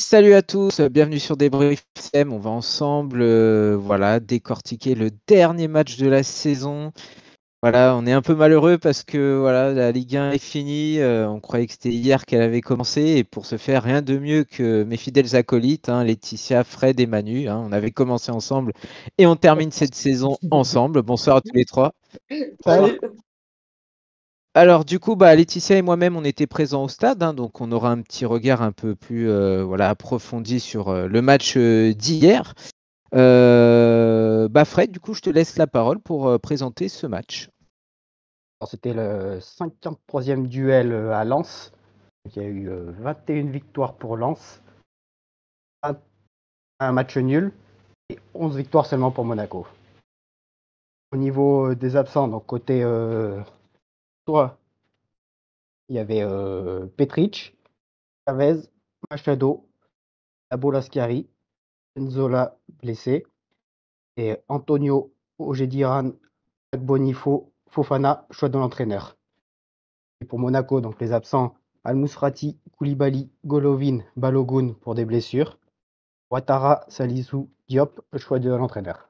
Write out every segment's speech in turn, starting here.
Salut à tous, bienvenue sur Débrief SM. On va ensemble décortiquer le dernier match de la saison. Voilà, on est un peu malheureux parce que voilà, la Ligue 1 est finie. On croyait que c'était hier qu'elle avait commencé et pour ce faire, rien de mieux que mes fidèles acolytes, Laetitia, Fred et Manu. On avait commencé ensemble et on termine cette saison ensemble. Bonsoir à tous les trois. Salut. Alors du coup, Laetitia et moi-même, on était présents au stade, donc on aura un petit regard un peu plus approfondi sur le match d'hier. Fred, du coup, je te laisse la parole pour présenter ce match. C'était le 53e duel à Lens. Il y a eu 21 victoires pour Lens, un match nul et 11 victoires seulement pour Monaco. Au niveau des absents, donc côté toi, il y avait Petric, Chavez, Machado, Abolaschiari, Enzola blessé et Antonio Ojediran, Bonifo, Fofana, choix de l'entraîneur. Et pour Monaco, donc les absents, Al-Mousrati, Koulibaly, Golovin, Balogun pour des blessures. Ouattara, Salisu, Diop, choix de l'entraîneur.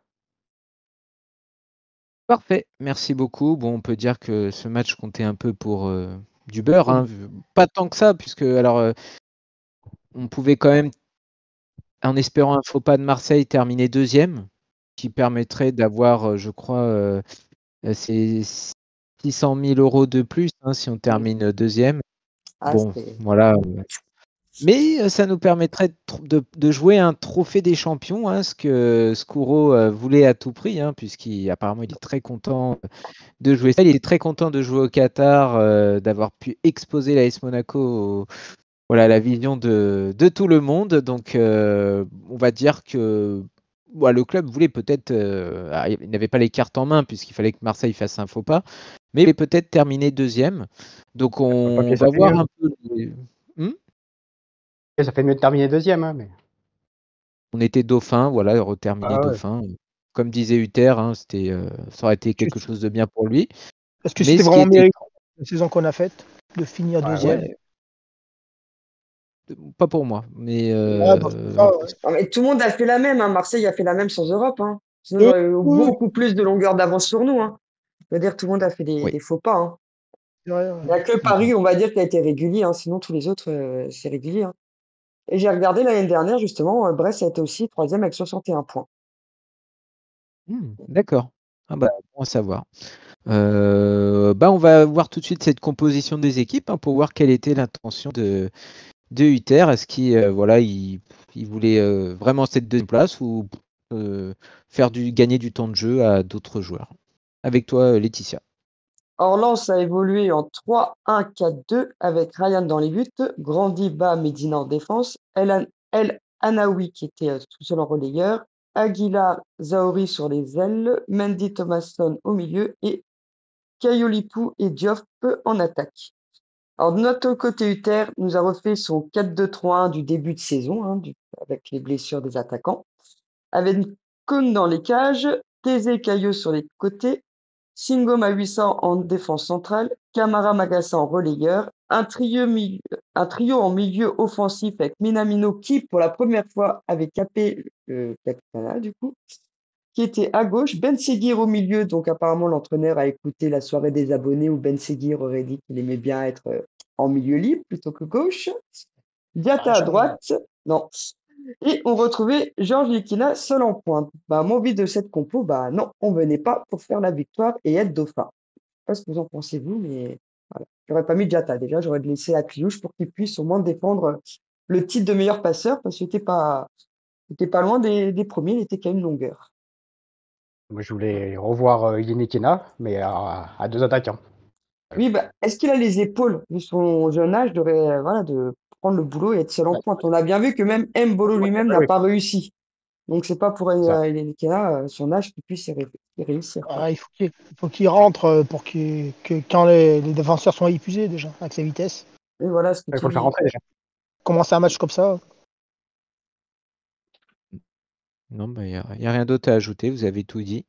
Parfait, merci beaucoup. Bon, on peut dire que ce match comptait un peu pour du beurre, pas tant que ça, puisque on pouvait quand même, en espérant un faux pas de Marseille, terminer deuxième, qui permettrait d'avoir, je crois, ces 600 000 € de plus si on termine deuxième. Bon, voilà. Mais ça nous permettrait de jouer un trophée des champions, ce que Skuro voulait à tout prix, puisqu'apparemment il est très content de jouer ça. Il est très content de jouer au Qatar, d'avoir pu exposer l'AS Monaco à la vision de tout le monde. Donc on va dire que le club voulait peut-être, il n'avait pas les cartes en main puisqu'il fallait que Marseille fasse un faux pas, mais il voulait peut-être terminer deuxième. Donc on va voir un peu. Ça fait mieux de terminer deuxième. Mais... On était dauphin, reterminer dauphin. Comme disait Uther, ça aurait été quelque chose de bien pour lui. Est-ce que c'était vraiment méritant la saison qu'on a faite de finir deuxième? Pas pour moi, mais, mais tout le monde a fait la même. Marseille a fait la même sans Europe. Sinon, j'aurais eu beaucoup plus de longueur d'avance sur nous. Je veux dire, tout le monde a fait des faux pas. Il n'y a que Paris, on va dire, qui a été régulier. Sinon, tous les autres, c'est régulier. Et j'ai regardé l'année dernière, justement, Brest a été aussi troisième avec 61 points. D'accord. Bon à savoir. On va voir tout de suite cette composition des équipes pour voir quelle était l'intention de Uther. Est-ce qu'il il voulait vraiment cette deuxième place ou gagner du temps de jeu à d'autres joueurs? Avec toi, Laetitia. Or, Lens a évolué en 3-1-4-2 avec Ryan dans les buts, Grandiba, Medina en défense, El Anaoui qui était tout seul en relayeur, Aguilar, Zaori sur les ailes, Mendy Thomasson au milieu et Kayolipou et Diop en attaque. Alors, de notre côté, Uther nous a refait son 4-2-3-1 du début de saison, avec les blessures des attaquants, avec Koun dans les cages, Thésée Cailleux sur les côtés, Singom à 800 en défense centrale, Camara Magassa en relayeur, un trio en milieu offensif avec Minamino qui, pour la première fois, avait capé le Capitana, du coup, qui était à gauche, Ben Seguir au milieu, donc apparemment l'entraîneur a écouté la soirée des abonnés où Ben Seguir aurait dit qu'il aimait bien être en milieu libre plutôt que gauche. Diatta à droite, non. Et on retrouvait Georges Likina seul en pointe. Mon but de cette compo, non, on venait pas pour faire la victoire et être dauphin. Je sais pas ce que vous en pensez vous, mais voilà. J'aurais pas mis Diatta déjà, j'aurais laissé à Cliouche pour qu'il puisse au moins défendre le titre de meilleur passeur parce qu'il était pas loin des premiers, il était qu'à une longueur. Moi, je voulais revoir Ilinikina, mais à deux attaquants. Oui, est-ce qu'il a les épaules, vu son jeune âge, de prendre le boulot et être seul en pointe? On a bien vu que même Mbolo lui-même n'a pas réussi. Donc, c'est pas pour Ilinikina, son âge, qu'il puisse y réussir. Il faut qu'il rentre pour que quand les défenseurs sont épuisés déjà, avec sa vitesse. Et voilà ce que il faut le faire rentrer déjà. Commencer un match comme ça. Non, il n'y a rien d'autre à ajouter, vous avez tout dit.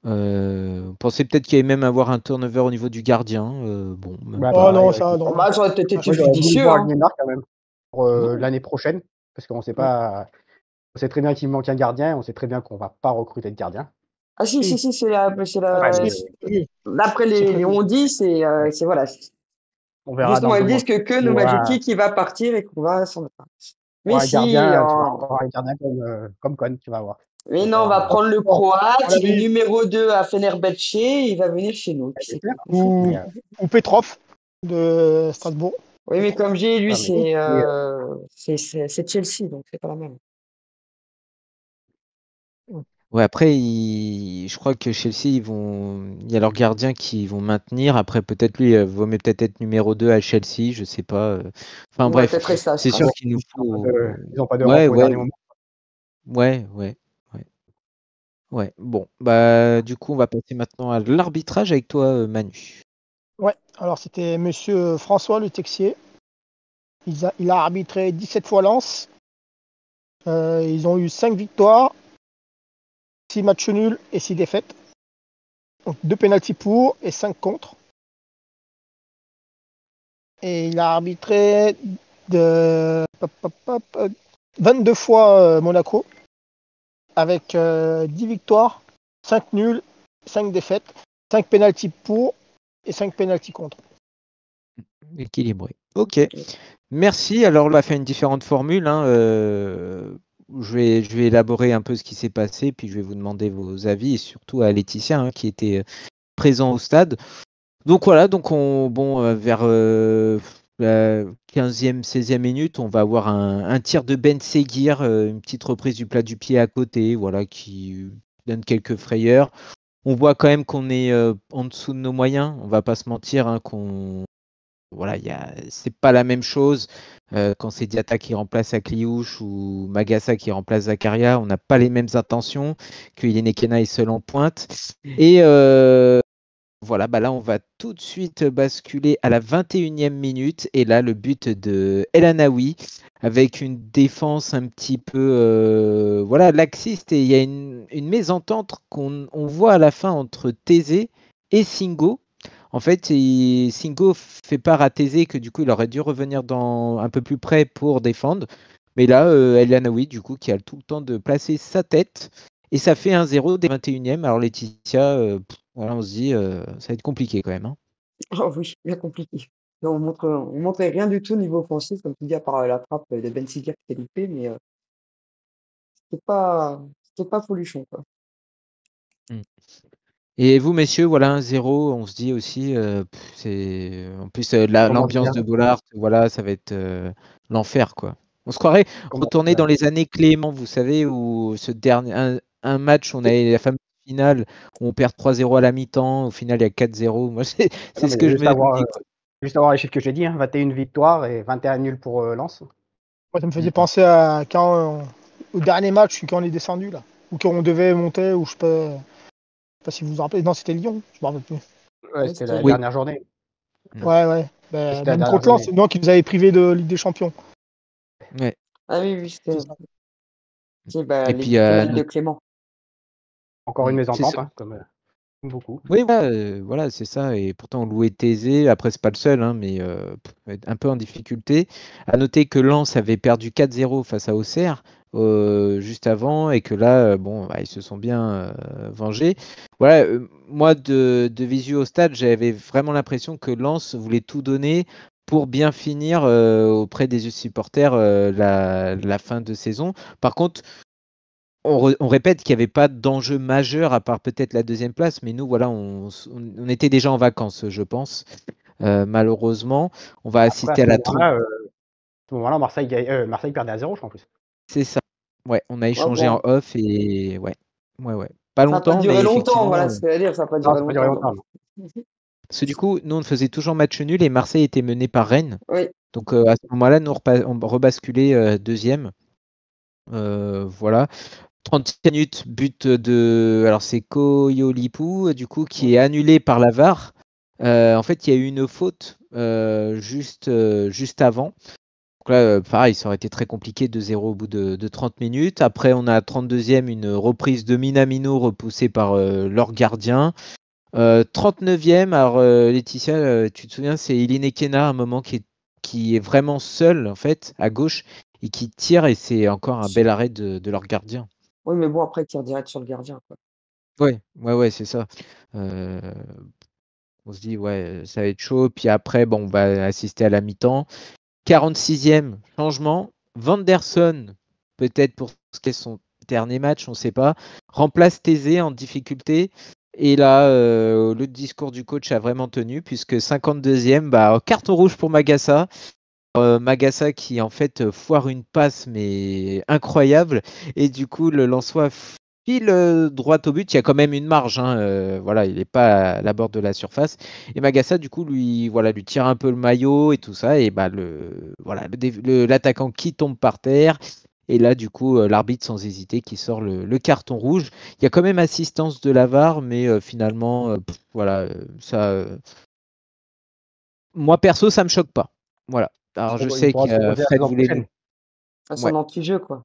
Pensez peut-être qu'il y allait même avoir un turnover au niveau du gardien. Non, ça, non. Ça aurait été judicieux. Quand même pour l'année prochaine. parce qu'on sait pas. On sait très bien qu'il manque un gardien, on sait très bien qu'on va pas recruter de gardien. Ah si, Si. c'est Ouais, Si, mais c'est prévu. d'après C'est les prévu. on-dit, c'est voilà. on verra Justement, dans 2 ils mois. disent que Pour Nomadjuki qui va partir et qu'on va s'en faire. pour Mais un si, gardien, tu vas encore un gardien comme Con, tu vas voir. mais Ça non, on va sera- prendre le Bon, Croate, on il est l'avait numéro 2 à Fenerbahçe, il va venir chez nous. Puis c'est j'espère, tout. ou, mais, ou Petrov de Strasbourg. Oui, mais comme j'ai lui, ouais, c'est Chelsea, donc c'est pas la même. Ouais, après, je crois que Chelsea, il y a leurs gardiens qui vont maintenir. Après, peut-être lui, vaut mieux peut-être être numéro 2 à Chelsea, je sais pas. Enfin Ouais, bref, peut-être rester à c'est sûr Strasbourg. qu'il nous faut. ils ont pas de Ouais, renfort au ouais, dernier moment. ouais, ouais, ouais, ouais. Bon, bah du coup, on va passer maintenant à l'arbitrage avec toi, Manu. Ouais, alors c'était monsieur François Le Texier. Il a arbitré 17 fois Lens. Ils ont eu 5 victoires, 6 matchs nuls et 6 défaites. Donc 2 pénaltys pour et 5 contre. Et il a arbitré de 22 fois Monaco avec 10 victoires, 5 nuls, 5 défaites, 5 pénaltys pour et 5 pénaltys contre. Équilibré. Ok. Merci. Alors, on va faire une différente formule. Hein. Je vais élaborer un peu ce qui s'est passé, puis je vais vous demander vos avis, et surtout à Laetitia, hein, qui était présent au stade. Donc voilà, donc vers la 15e, 16e minute, on va avoir un tir de Ben Seguir, une petite reprise du plat du pied à côté, voilà, qui donne quelques frayeurs. On voit quand même qu'on est en dessous de nos moyens, on va pas se mentir, hein, voilà, c'est pas la même chose quand c'est Diatta qui remplace Akliouche ou Magassa qui remplace Zakaria. On n'a pas les mêmes intentions, que Yenekena est seul en pointe. Et voilà, bah là, on va tout de suite basculer à la 21e minute. Et là, le but de El Anaoui avec une défense un petit peu voilà, laxiste. Et il y a une mésentente qu'on voit à la fin entre Thésée et Singo. En fait, Singo fait part à Thésée que du coup, il aurait dû revenir un peu plus près pour défendre. Mais là, El Anaoui, du coup, qui a tout le temps de placer sa tête. Et ça fait 1-0 dès 21e. Alors, Laetitia, voilà, on se dit, ça va être compliqué quand même. Hein. Oh oui, bien compliqué. On montrait rien du tout niveau offensif, comme tu dis, à part la frappe de Ben Seghir qui était loupée, mais c'était pas folichon, quoi. Et vous, messieurs, voilà, 1-0, on se dit aussi, c'est en plus l'ambiance de Bollard, voilà, ça va être l'enfer, quoi. On se croirait retourner dans les années Clément, vous savez, où ce dernier un match, on avait la fameuse finale où on perd 3-0 à la mi-temps, au final il y a 4-0. Moi, c'est ce que je me dis, quoi. Juste avoir les chiffres que j'ai dit, hein, 21 victoires et 21 nuls pour Lens. Moi, ça me faisait penser à au dernier match, quand on est descendu, là, ou quand on devait monter, ou je sais pas si vous vous rappelez. Non, c'était Lyon, je me rappelle plus. Ouais, c'était la dernière journée. Ouais. C'était Même la contre Lens, c'est nous qui nous avait privé de Ligue des Champions. Ouais. Ah oui, c'était Et les puis, pénales de Clément. Encore une mésentente, hein, comme beaucoup. Oui, voilà, c'est ça. Et pourtant, on louait Thésée. Après, c'est pas le seul, hein, mais un peu en difficulté. À noter que Lens avait perdu 4-0 face à Auxerre juste avant, et que là, ils se sont bien vengés. Voilà, moi, de visu au stade, j'avais vraiment l'impression que Lens voulait tout donner pour bien finir auprès des supporters la fin de saison. Par contre, on répète qu'il n'y avait pas d'enjeu majeur à part peut-être la deuxième place, mais nous, voilà, on était déjà en vacances, je pense. Malheureusement, on va assister à la trompe. À ce moment-là, Marseille perdait à 0, je crois, en plus. C'est ça. Ouais, on a échangé en off et ouais. Pas Ça n'a pas longtemps, duré mais longtemps, effectivement. voilà ce que je veux dire, ça n'a pas duré longtemps. Parce que du coup, nous, on faisait toujours match nul et Marseille était mené par Rennes. Oui. Donc à ce moment-là, nous, on rebasculait deuxième. Voilà. 30 minutes, but de. Alors, c'est Koyolipu, du coup, qui est annulé par la VAR. En fait, il y a eu une faute juste avant. Donc là, pareil, ça aurait été très compliqué, 2-0 au bout de 30 minutes. Après, on a à 32e une reprise de Minamino repoussée par leur gardien. 39e, alors Laetitia, tu te souviens, c'est Iline Kena à un moment qui est vraiment seul, en fait, à gauche. et qui tirent, et c'est encore un bel arrêt de leur gardien. Oui, mais bon, après, tire direct sur le gardien, quoi. Ouais, c'est ça. Euh, on se dit, ouais, ça va être chaud. Puis après, bon, on va assister à la mi-temps. 46e changement. Vanderson, peut-être pour ce qui est son dernier match, on ne sait pas, remplace Thésée en difficulté. Et là, le discours du coach a vraiment tenu, puisque 52e, carton rouge pour Magassa. Magassa qui en fait foire une passe mais incroyable, et du coup le Lensois file droit au but. Il y a quand même une marge, hein, voilà, il n'est pas à la bord de la surface, et Magassa du coup lui tire un peu le maillot et tout ça, et l'attaquant qui tombe par terre, et là du coup l'arbitre sans hésiter qui sort le carton rouge. Il y a quand même assistance de la VAR, mais finalement ça moi perso ça me choque pas, voilà. Alors je Il sais pourra que se reposer la Fred saison voulait prochaine. À Ouais. son anti-jeu, quoi.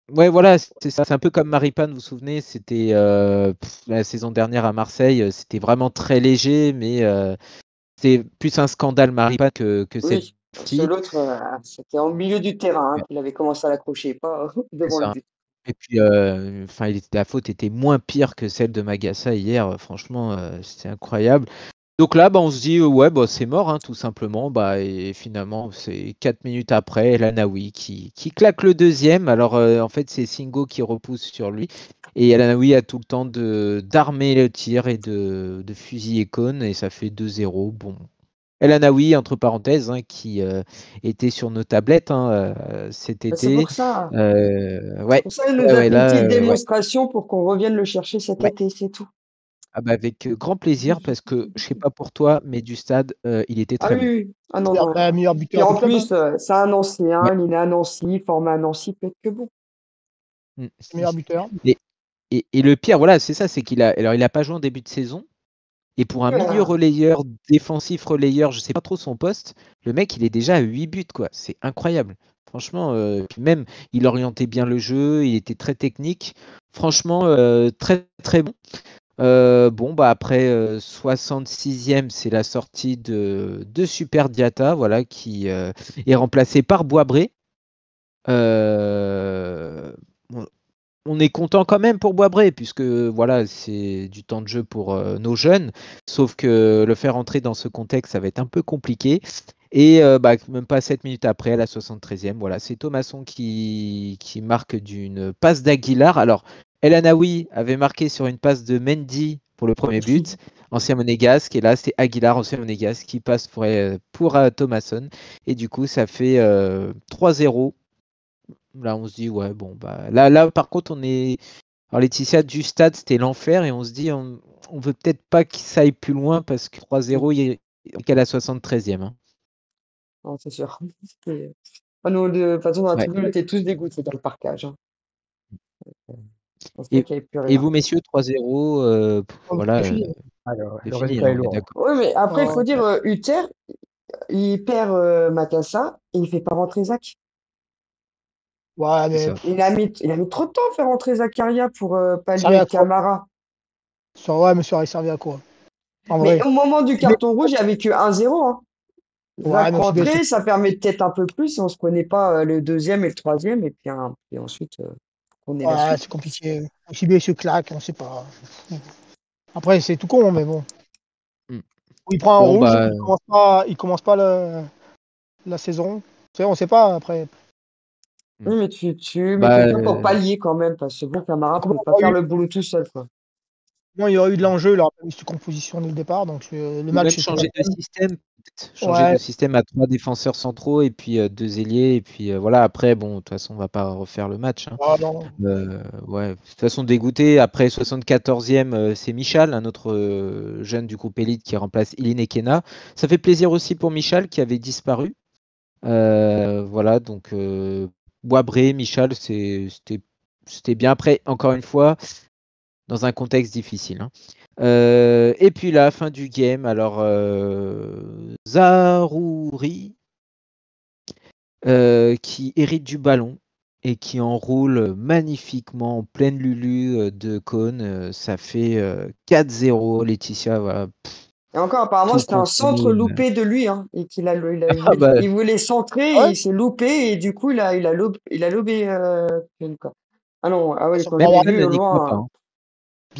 Ouais, voilà, c'est ça. C'est un peu comme Maripane, vous vous souvenez, c'était la saison dernière à Marseille, c'était vraiment très léger, mais c'est plus un scandale Maripane que Oui, cette parce que partie. l'autre, c'était en milieu du terrain qu'il avait commencé à l'accrocher, pas C'est devant le ça. but. Et puis, la faute était moins pire que celle de Magassa hier. Franchement, c'était incroyable. Donc là, on se dit, c'est mort, hein, tout simplement. Et finalement, c'est 4 minutes après, El Anaoui qui claque le deuxième. Alors, en fait, c'est Singo qui repousse sur lui. Et El Anaoui a tout le temps d'armer le tir et de fusiller Cône. Et ça fait 2-0. Bon. El Anaoui, entre parenthèses, hein, qui était sur nos tablettes cet Mais c'est été. pour ça. C'est Ouais, pour ça, il nous a fait une là, petite ouais. démonstration pour qu'on revienne le chercher cet Ouais. été, c'est tout. Avec grand plaisir, parce que je sais pas pour toi, mais du stade, il était Ah très oui, bon. oui. Ah non, non. Meilleur Puis buteur du en club. plus, c'est un Ouais. ancien, il est à Nancy, formé à Nancy, peut-être que bon. Mm. Meilleur buteur. Et le pire, voilà, c'est ça, c'est il a pas joué en début de saison. Et pour un milieu relayeur, défensif relayeur, je sais pas trop son poste, le mec, il est déjà à 8 buts, quoi. C'est incroyable. Franchement, puis même, il orientait bien le jeu, il était très technique. Franchement, très, très bon. Après 66e, c'est la sortie de Super Diatta, voilà, qui est remplacé par Boisbré. On est content quand même pour Boisbré, puisque voilà, c'est du temps de jeu pour nos jeunes, sauf que le faire entrer dans ce contexte, ça va être un peu compliqué. Et même pas 7 minutes après, à la 73e, voilà, c'est Thomasson qui marque d'une passe d'Aguilar. Alors, El Anaoui avait marqué sur une passe de Mendy pour le premier but, ancien monégasque, et là c'est Aguilar, ancien monégasque, qui passe pour Thomasson. Et du coup, ça fait 3-0. Là, on se dit, ouais, bon, là, par contre, on est. Alors, Laetitia, du stade, c'était l'enfer, et on se dit, on veut peut-être pas qu'il ça aille plus loin, parce que 3-0, il est qu'à la 73e. Hein. Non, c'est sûr. Nous, de toute façon, dans la Ouais. tribune, on était tous dégoûtés dans le parcage. Hein. On savait Et, qu'il n'y avait plus et rien. vous, messieurs, 3-0, voilà, C'est fini. Alors, c'est le fini, résultat hein, est on est lourd. d'accord. Oui, mais après, il Oh, faut dire, Uther, il perd Makassa et il fait pas rentrer Zach. ouais, C'est mais ça. Il a mis trop de temps à faire rentrer Zakaria pour ça pallier servait à avec quoi? Camara. Ouais, mais ça aurait servi à quoi? En Mais vrai. au moment du Mais, carton rouge, il n'y avait que 1-0. Hein. ouais, Zach mais aussi bien, rentré, ça permet peut-être un peu plus si on se prenait pas le deuxième et le troisième, et puis ensuite, on est la ouais, suite. c'est compliqué. Aussi bien, il se claque, on sait pas. Après, c'est tout con, mais bon. Mm. Il prend un Bon, rouge, il commence pas la saison. Tu sais, on sait pas après. Oui, mais tu mets bah, quelqu'un pour pallier quand même, parce que bon, Camara ne Comment pouvait il pas y faire aurait eu, le boulot tout seul, quoi. comment il y aurait eu de l'enjeu, il aurait pas mis cette composition dès le départ, donc le ou même match était pas changer de fini. système, peut-être. Changer de Ouais, système à 3 défenseurs centraux, et puis 2 ailiers, et puis voilà, après, bon, de toute façon, on va pas refaire le match. Hein. ah, non. Ouais, de toute façon, dégoûté. Après 74e, c'est Michal, un autre jeune du groupe Elite qui remplace Iline Ekena. Ça fait plaisir aussi pour Michal qui avait disparu. Voilà, donc Boisbré, Michal, c'était bien. Après, encore une fois, dans un contexte difficile. Hein. Et puis là, fin du game. Alors, Zarouri qui hérite du ballon et qui enroule magnifiquement en pleine lulu de Cône. Ça fait 4-0. Laetitia, voilà. Et encore, apparemment, tout c'était un centre contrôlé. loupé de lui, hein, et Ah bah, il voulait centrer Ah et ouais, il s'est loupé et du coup, il a lobé Kane, quoi. Ah non, ah oui, ça quand peut je même l'ai avoir, vu Kane au n'y croit pas, loin. hein.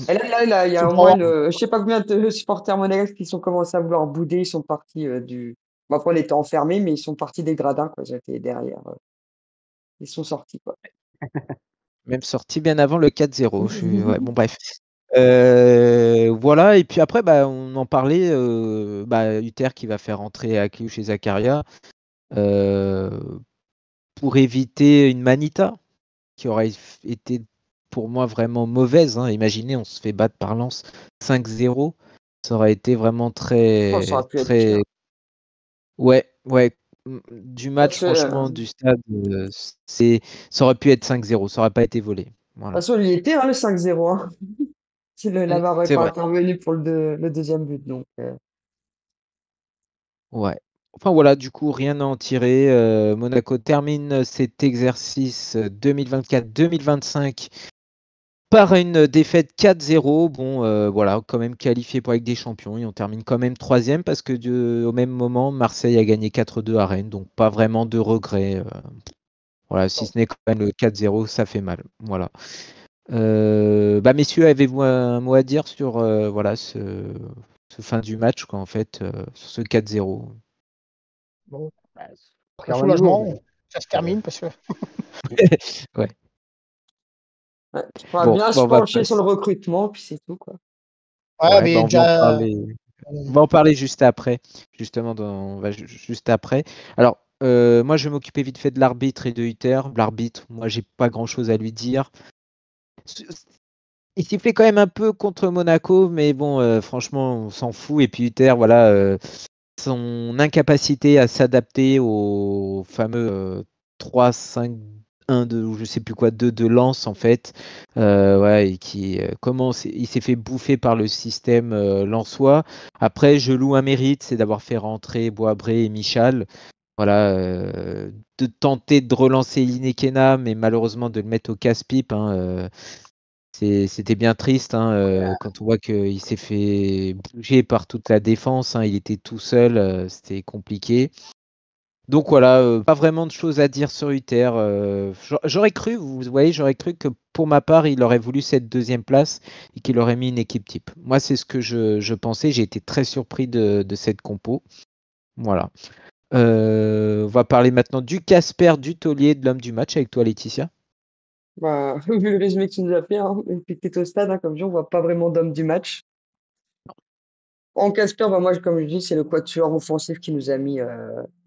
Et là, il y ça a au peut moins avoir- je sais pas combien de supporters monégasques qui sont commencés à vouloir bouder, ils sont partis Bon, après, on était enfermés, mais ils sont partis des gradins, quoi. Ils étaient derrière. Ils sont sortis, quoi. Même sorti bien avant le 4-0. Ouais, bon, bref. Voilà, et puis après, bah, on en parlait, Uther qui va faire entrer Akliouche et Zakaria euh, pour éviter une Manita qui aurait été pour moi vraiment mauvaise, hein. Imaginez, on se fait battre par Lens 5-0. Ça aurait été vraiment Oh, ça très, aurait pu être pire. très. Ouais, ouais. Du match, Parce que, franchement, du stade, ça aurait pu être 5-0. Ça aurait pas été volé. de toute Voilà. façon, il y était, hein, le 5-0, hein, si la VAR n'avait C'est pas vrai. intervenu pour le deuxième but. Donc, Ouais. Enfin voilà, du coup, rien à en tirer. Monaco termine cet exercice 2024-2025 par une défaite 4-0. Bon, voilà, quand même qualifié pour la Ligue des Champions. Et on termine quand même troisième parce que au même moment, Marseille a gagné 4-2 à Rennes. Donc pas vraiment de regrets. Voilà, si ce n'est quand même le 4-0, ça fait mal. Voilà. Messieurs, avez-vous un mot à dire sur voilà, ce fin du match, quoi, en fait, sur ce 4-0? bon, Rien le à nouveau, soulagement, mais ça se termine parce que Ouais. ouais, il faudra Bon, bien se on va pencher sur passer. le recrutement, puis c'est tout, quoi. ouais, Ouais, mais on va en déjà parler. On va en parler juste après. Justement, on va juste après. Alors, moi, je vais m'occuper vite fait de l'arbitre et de Hutter. L'arbitre, moi, j'ai pas grand-chose à lui dire. Il s'y fait quand même un peu contre Monaco, mais bon, franchement, on s'en fout. Et puis Hutter, voilà, son incapacité à s'adapter au fameux 3-5-1 ou je sais plus quoi, 2 de Lens en fait. Ouais, et qui il s'est fait bouffer par le système lensois. Après, je loue un mérite, c'est d'avoir fait rentrer Boisbré et Michal. Voilà, de tenter de relancer Linekena, mais malheureusement de le mettre au casse-pipe, hein, c'était bien triste, hein, quand on voit qu'il s'est fait bouger par toute la défense, hein. Il était tout seul, c'était compliqué. Donc voilà, pas vraiment de choses à dire sur Uther. J'aurais cru, vous voyez, j'aurais cru que pour ma part, il aurait voulu cette deuxième place et qu'il aurait mis une équipe type. Moi, c'est ce que je pensais. J'ai été très surpris de cette compo. Voilà. On va parler maintenant du Casper, du taulier, de l'homme du match avec toi, Laetitia. Bah, vu le résumé que tu nous as fait, hein, depuis que tu es au stade, hein, comme je dis, on voit pas vraiment d'homme du match. En Casper, bah, moi, comme je dis, c'est le quatuor offensif qui nous a mis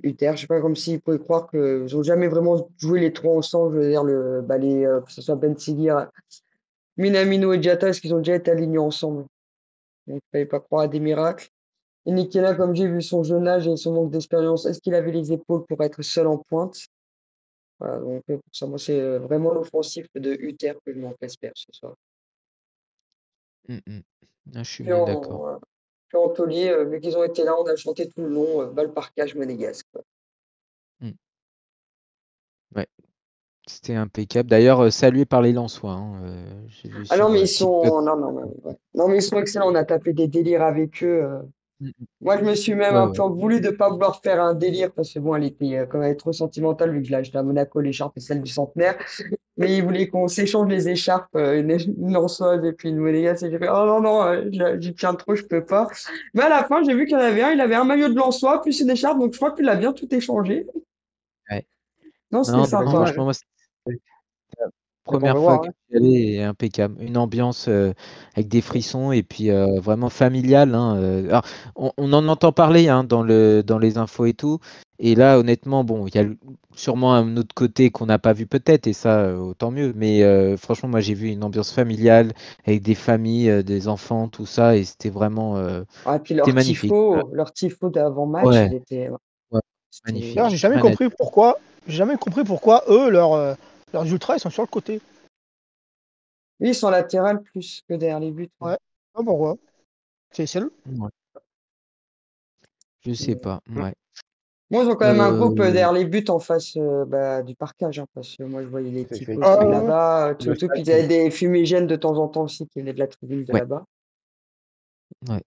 Uther. Je sais pas, comme s'ils pouvaient croire qu'ils n'ont jamais vraiment joué les trois ensemble. Je veux dire, que ce soit Ben Seguir, Minamino et Diatta, est-ce qu'ils ont déjà été alignés ensemble? Donc, il fallait pas croire à des miracles. Et Nikela, comme j'ai vu son jeune âge et son manque d'expérience, est-ce qu'il avait les épaules pour être seul en pointe? Voilà, donc, pour ça, moi, c'est vraiment l'offensif de Uther que je mets en Casper ce soir. Ah, je suis Puis bien d'accord. puis en taulier, vu qu'ils ont été là, on a chanté tout le long, balle par cage monégasque, quoi. Mm. Ouais. C'était impeccable. D'ailleurs, salué par les Lensois, hein, j'ai vu Ah non, sur mais ils TikTok. sont. Non, non, ouais. Non, mais ils sont excellents. On a tapé des délires avec eux. Mm, mm. Moi, je me suis même Ouais, un ouais. peu voulu de ne pas vouloir faire un délire parce que bon, elle était comme elle est trop sentimentale vu que je l'ai acheté à Monaco, l'écharpe et celle du centenaire. Mais ils voulaient qu'on s'échange les écharpes, une lançoise et puis une monégasque. Et j'ai fait, oh non, non, j'y tiens trop, je peux pas. Mais à la fin, j'ai vu qu'il y en avait un. Il avait un maillot de lançois plus une écharpe. Donc, je crois qu'il a bien tout échangé. Ouais. Non, c'était Non, c'est sympa. dommage, franchement, moi, c'est la c'est qu'on première veut fois voir. que Hein. j'y allais et impeccable. Une ambiance avec des frissons et puis vraiment familiale, hein. Alors, on en entend parler, hein, dans les infos et tout. Et là, honnêtement, bon, il y a sûrement un autre côté qu'on n'a pas vu peut-être, et ça, autant mieux. Mais franchement, moi, j'ai vu une ambiance familiale avec des familles, des enfants, tout ça, et c'était vraiment, Ah, et puis c'était magnifique. leur tifo d'avant-match, Ouais, il était. ouais, d'ailleurs, C'était. magnifique. Rien à dire. j'ai jamais compris pourquoi eux, leurs ultras, ils sont sur le côté. Oui, ils sont latéral plus que derrière les buts. Ouais, pas pourquoi. C'est le. Ouais, je sais Mais pas. Hum, Ouais. moi, ils ont quand même un groupe Euh, derrière les buts en face du parcage, hein, parce que moi, je voyais les c'est typos qui étaient c'est là-bas, tout le et tout. Puis stade ils avaient des fumigènes de temps en temps aussi qui venaient de la tribune de ouais, là-bas. ouais.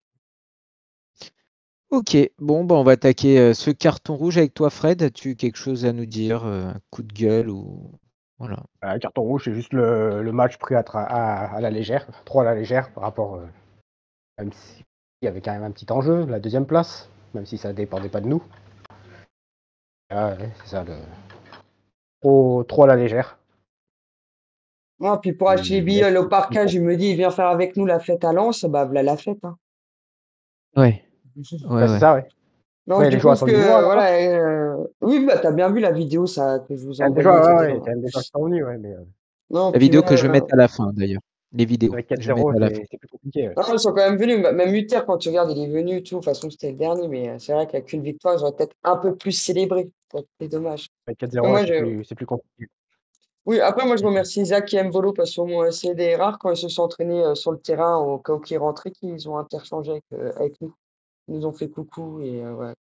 Ok, bon, bah, on va attaquer ce carton rouge avec toi, Fred. As-tu quelque chose à nous dire, un coup de gueule ou voilà. Carton rouge, c'est juste le match pris à la légère, trop à la légère par rapport, même s'il y avait quand même un petit enjeu, la deuxième place, même si ça dépendait pas de nous. Ouais, c'est ça, trop à la légère. Non, puis pour acheter les billets aller au parcage, il me dit, il vient faire avec nous la fête à Lens, bah voilà la fête. Hein. Ouais, Bah, c'est ça, ouais. Non, Ouais, je les joueurs pense sont venus voir, que là-bas. voilà. Oui, bah t'as bien vu la vidéo ça que je vous ai Il y a des envoyée. joueurs, ouais, il y a quand même des joueurs qui sont venus, ouais, mais Non, la puis vidéo que je vais ouais, mettre à la fin d'ailleurs. Les vidéos, avec je vais mettre 4-0, à la fin. c'est plus compliqué. Ouais. non, ils sont quand même venus. Même Uther, quand tu regardes, il est venu et tout. De toute façon, c'était le dernier, mais c'est vrai qu'avec une victoire, ils auraient peut-être un peu plus célébré. C'est dommage. Avec Mais 4-0, moi, c'est plus compliqué. Oui, après, moi, je remercie Isaac et Mbolo parce qu'au moins, c'est des rares quand ils se sont entraînés sur le terrain au cas où ils rentraient, qu'ils ont interchangé avec nous. Ils nous ont fait coucou et ouais.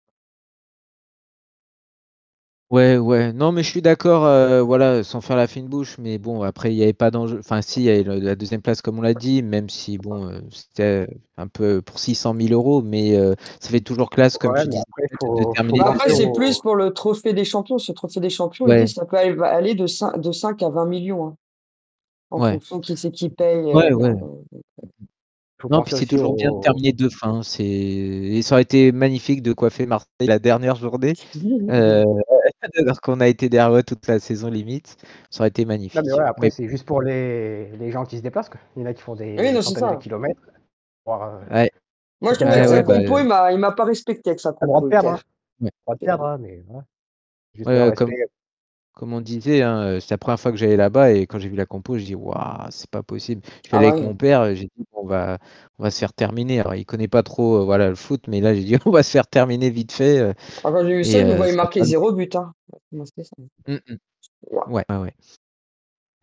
Ouais. Non, mais je suis d'accord, voilà, sans faire la fine bouche, mais bon, après, il n'y avait pas d'enjeu. Enfin, si, il y avait la deuxième place, comme on l'a dit, même si, bon, c'était un peu pour 600 000 euros, mais ça fait toujours classe, comme Ouais, tu mais disais, après, il de faut terminer Bah, après, penser c'est deuxième. plus pour le trophée des champions. Ce trophée des champions, ils Ouais, disent que ça peut aller de 5 à 20 millions, hein, en ouais, fonction qui c'est qui paye. ouais. Non, puis penser c'est aussi toujours bien de terminer de fin. Et ça aurait été magnifique de coiffer Marseille la dernière journée, euh, alors qu'on a été derrière eux toute la saison limite. Ça aurait été Non, mais magnifique. ouais, après, Mais c'est juste pour les gens qui se déplacent, quoi. Il y en a qui font Oui, des non, c'est centaines de ça. kilomètres. Voir, ouais, Moi, je c'est trouve qu'avec sa ouais, bah, compo, il m'a pas respecté avec sa pas le droit de compo, perdre, Uther. hein. ouais. Pas le droit de perdre, hein, mais voilà. Juste Ouais, respect. comme on disait, hein, c'est la première fois que j'allais là-bas et quand j'ai vu la compo, je dis waouh, c'est pas possible. Je suis Ah allé bah avec oui. mon père, j'ai dit on va se faire terminer. Alors il connaît pas trop voilà le foot, mais là j'ai dit on va se faire terminer vite fait Alors, quand j'ai vu ça, et je me voyais ça a marquer pas- 0 but. Hein. Moi, c'était ça. Mm, mm. Ouais.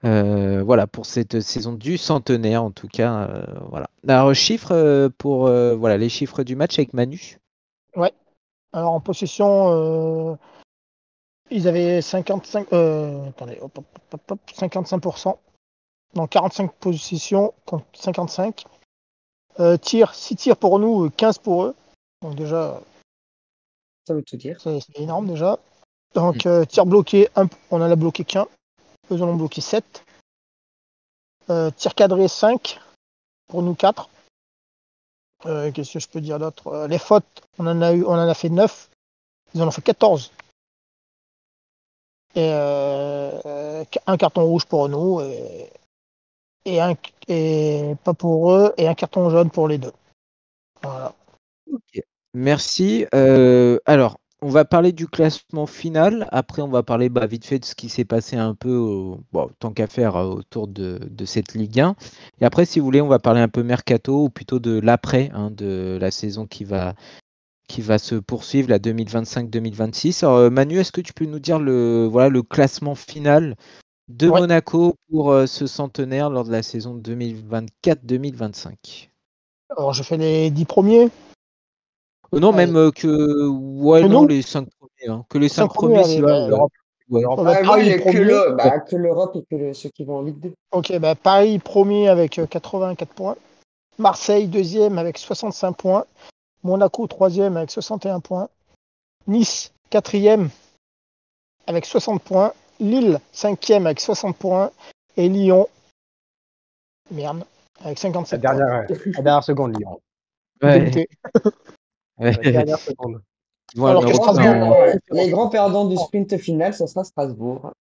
Ouais. Voilà pour cette saison du centenaire en tout cas. Voilà. Alors chiffres pour voilà les chiffres du match avec Manu. Ouais. Alors en possession, ils avaient 55, attendez, 55%. Donc 45 possessions contre 55. Tirs, 6 tirs pour nous, 15 pour eux. Donc déjà, Ça veut tout dire. c'est énorme déjà. Donc Mm. tir bloqué, on en a bloqué qu'un. Eux en ont bloqué 7. Tir cadré 5. Pour nous 4. Qu'est-ce que je peux dire d'autre? Les fautes, on en a fait 9. Ils en ont fait 14. Et un carton rouge pour nous et pas pour eux et un carton jaune pour les deux. Voilà. Ok. Merci. Alors, on va parler du classement final. Après, on va parler vite fait de ce qui s'est passé un peu, tant qu'à faire, autour de cette Ligue 1. Et après, si vous voulez, on va parler un peu mercato, ou plutôt de l'après, hein, de la saison qui va se poursuivre, la 2025-2026. Alors, Manu, est-ce que tu peux nous dire le classement final de Ouais. Monaco pour ce centenaire lors de la saison 2024-2025? Alors je fais les 10 premiers. Non, Allez. même que. Ouais, Que non, nous, les 5 premiers. Hein. Que les 5 5 premiers, premiers, s'il allez. va. L'Europe. Ouais. L'Europe. Bah, Moi, Paris premier. que l'Europe et que ceux qui vont en Ligue 2. Ok, bah, Paris premier avec 84 points. Marseille deuxième avec 65 points. Monaco troisième avec 61 points. Nice quatrième avec 60 points. Lille cinquième avec 60 points. Et Lyon, merde, avec 57 points. La dernière seconde, Lyon. Ouais. Dégoûté. La dernière seconde. Ils vont Alors me que retrouver Strasbourg, en. Les grands perdants du sprint final, ce sera Strasbourg.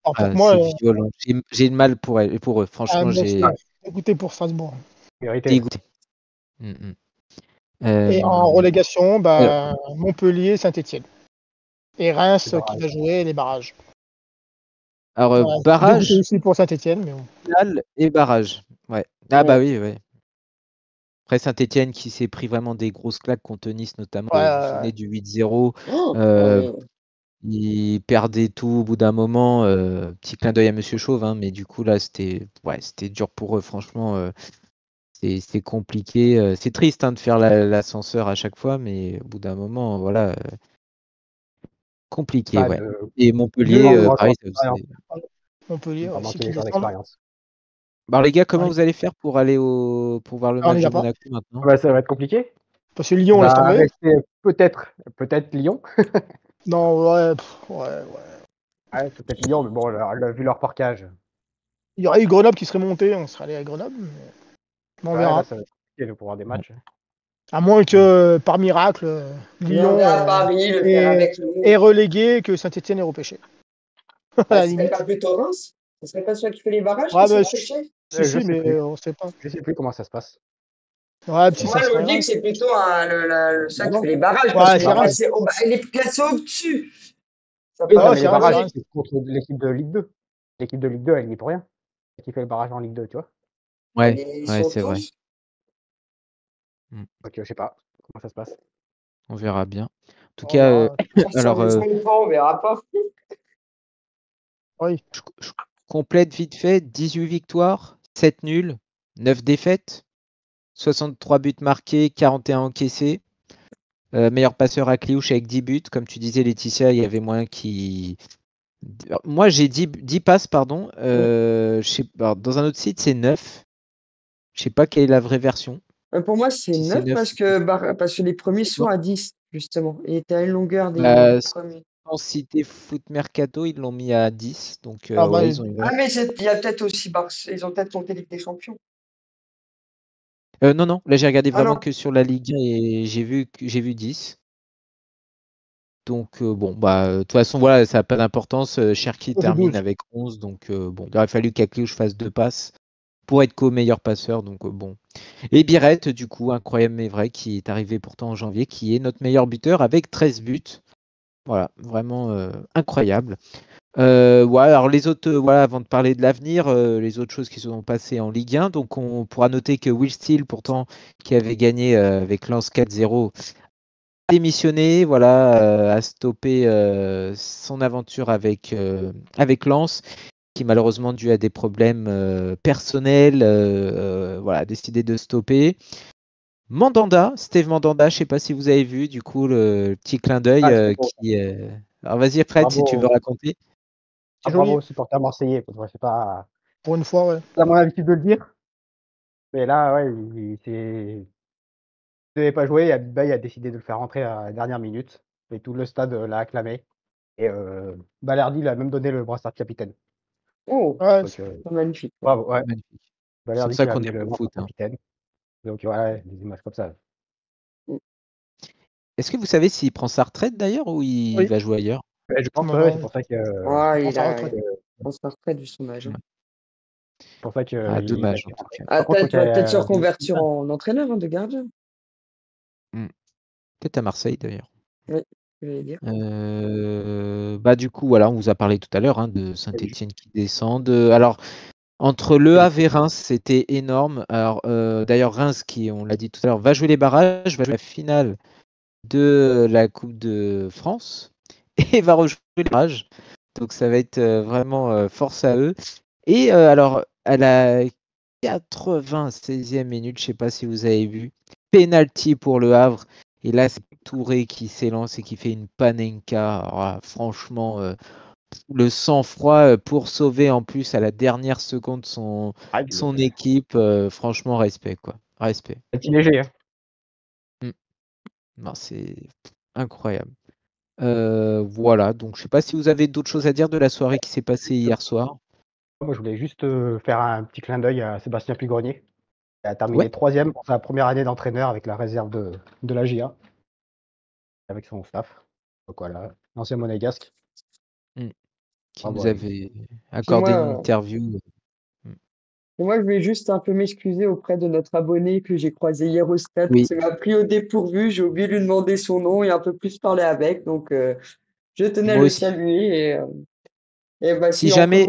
alors pour Ah, moi, c'est violent. J'ai mal pour eux. Franchement, moi aussi, j'ai dégoûté pour Strasbourg. Mérité. dégoûté. Mm, mm. Et en relégation, Alors, Montpellier, Saint-Etienne. Et Reims Les qui barrages. va jouer les barrages. alors, Voilà, barrage, dégoûté aussi pour Saint-Etienne, mais bon. finale et barrage. Ouais. Ah, Ouais. bah oui, ouais. Après Saint-Etienne qui s'est pris vraiment des grosses claques contre Nice, notamment. Vous vous souvenez du 8-0. Oh, Il perdait tout au bout d'un moment. Petit clin d'œil à Monsieur Chauve, hein, mais du coup là c'était dur pour eux. Franchement, c'est compliqué. C'est triste hein, de faire l'ascenseur à chaque fois, mais au bout d'un moment, voilà, compliqué, Bah, ouais. de Et deux Montpellier, ans pareil. d'expérience. Montpellier Pas aussi manquer qui les gens descendent. d'expérience. Alors les gars, On comment vous allez faire pour aller pour voir le on match n'y de va pas. Monaco maintenant? Bah, ça va être compliqué. Parce que Lyon, laisse va tomber. rester peut-être Lyon. Non, ouais. Ouais, peut-être Lyon, mais bon, vu leur parquage. Il y aurait eu Grenoble qui serait monté, on serait allé à Grenoble. Mais on Ouais, verra. là, ça va être compliqué pour voir des matchs. À moins que, par miracle, Lyon Viendrait à Paris, le faire avec nous. est relégué et que Saint-Etienne est repêché. À la Ce serait limite. pas plutôt Reims? Ce serait pas celui qui fait les barrages Ouais, qui s'est mais repêché? Je sais mais plus. on sait pas. Je sais plus comment ça se passe. Ouais, Pour si moi, ça serait logique, Reims. c'est plutôt celui qui fait les barrages, Ouais, parce que c'est les Reims. barrages, il est classé au-dessus. Ça Oui, peut non, ouais, mais c'est les Reims, c'est barrages, Reims. c'est contre l'équipe de Ligue 2. L'équipe de Ligue 2, elle n'y est pour rien. Qui fait le barrage en Ligue 2, tu vois. Ouais, Ils ouais, sont c'est vrai. tous. Donc, je sais pas comment ça se passe. On verra bien. En tout On cas, verra. alors, Sur les points, on verra pas. Oui. je complète vite fait, 18 victoires, 7 nuls, 9 défaites, 63 buts marqués, 41 encaissés. Meilleur passeur à Cliouche avec 10 buts. Comme tu disais, Laetitia, il y avait moins qui. Moi, j'ai 10 passes, pardon. Dans un autre site, c'est 9. Je sais pas quelle est la vraie version. Pour moi, c'est Si c'est 9 9, parce que les premiers sont non. à 10, justement. Il était à une longueur des Bah, premiers. sans citer Foot Mercato, ils l'ont mis à 10. Donc, Ah, bah, ouais, ils ont une Ah, mais il y a peut-être aussi ils ont peut-être compté Ligue des Champions. Non, là j'ai regardé Ah vraiment non. que sur la Ligue 1 et j'ai vu 10. Donc bon, de toute façon, voilà, ça n'a pas d'importance. Cherki ça fait termine 12. avec 11. Donc bon, il aurait fallu qu'Akliouche fasse 2 passes pour être co-meilleur passeur. Donc bon. Et Biret, du coup, incroyable mais vrai, qui est arrivé pourtant en janvier, qui est notre meilleur buteur avec 13 buts. Voilà, vraiment incroyable. Ouais, alors les autres, voilà, avant de parler de l'avenir, les autres choses qui se sont passées en Ligue 1, donc on pourra noter que Will Steele, pourtant, qui avait gagné avec Lens 4-0, a démissionné, voilà, a stoppé son aventure avec Lens, qui malheureusement, dû à des problèmes personnels, voilà, a décidé de stopper. Steve Mandanda, je ne sais pas si vous avez vu, du coup, le petit clin d'œil qui. Alors vas-y, Fred, si tu veux raconter. C'est Bravo joli. aux supporters marseillais. Parce que c'est pas Pour une fois, ouais. mon habitude de le dire. Mais là, ouais, il devait pas jouer. Abibay a décidé de le faire rentrer à la dernière minute. Et tout le stade l'a acclamé. Et Balerdi lui a même donné le brassard de capitaine. Oh, Ouais, Donc, magnifique. bravo, ouais. Magnifique. C'est pour Balerdi ça qui a qu'on mis aime le le brassard foot. de capitaine. Donc, voilà, des images comme ça. Est-ce que vous savez s'il prend sa retraite d'ailleurs ou il Oui. va jouer ailleurs? Je pense Normalement, c'est pour ça que. Ouais, sa retraite. on se retraite vu son âge. Hein. C'est pour ça que. Ah, il a dommage été en tout rentré. cas. Ah, Par contre, tu vas peut-être se reconvertir en entraîneur de gardien. Peut-être à Marseille d'ailleurs. Oui, je vais dire. Du coup, voilà, on vous a parlé tout à l'heure de Saint-Etienne qui descend. Alors, entre Le Havre et Reims, c'était énorme. Alors, d'ailleurs, Reims, qui, on l'a dit tout à l'heure, va jouer les barrages, va jouer la finale de la Coupe de France et va rejouer les barrages. Donc, ça va être vraiment force à eux. Et alors, à la 96e minute, je ne sais pas si vous avez vu, penalty pour Le Havre. Et là, c'est Touré qui s'élance et qui fait une panenka. Alors là, franchement, le sang-froid pour sauver en plus à la dernière seconde son équipe. Franchement, respect, quoi. Respect. Petit léger, hein. Non, c'est incroyable. Voilà, donc je ne sais pas si vous avez d'autres choses à dire de la soirée qui s'est passée hier soir. Moi, je voulais juste faire un petit clin d'œil à Sébastien Pugrenier. Il a terminé Ouais. 3e pour sa première année d'entraîneur avec la réserve de la GA, avec son staff. Donc voilà, l'ancien monégasque. Qui nous avait accordé une interview. Et moi, je vais juste un peu m'excuser auprès de notre abonné que j'ai croisé hier au stade. Oui. Ça m'a pris au dépourvu. J'ai oublié de lui demander son nom et un peu plus parler avec. Donc, je tenais à Moi le aussi. saluer. Et bah, Si jamais,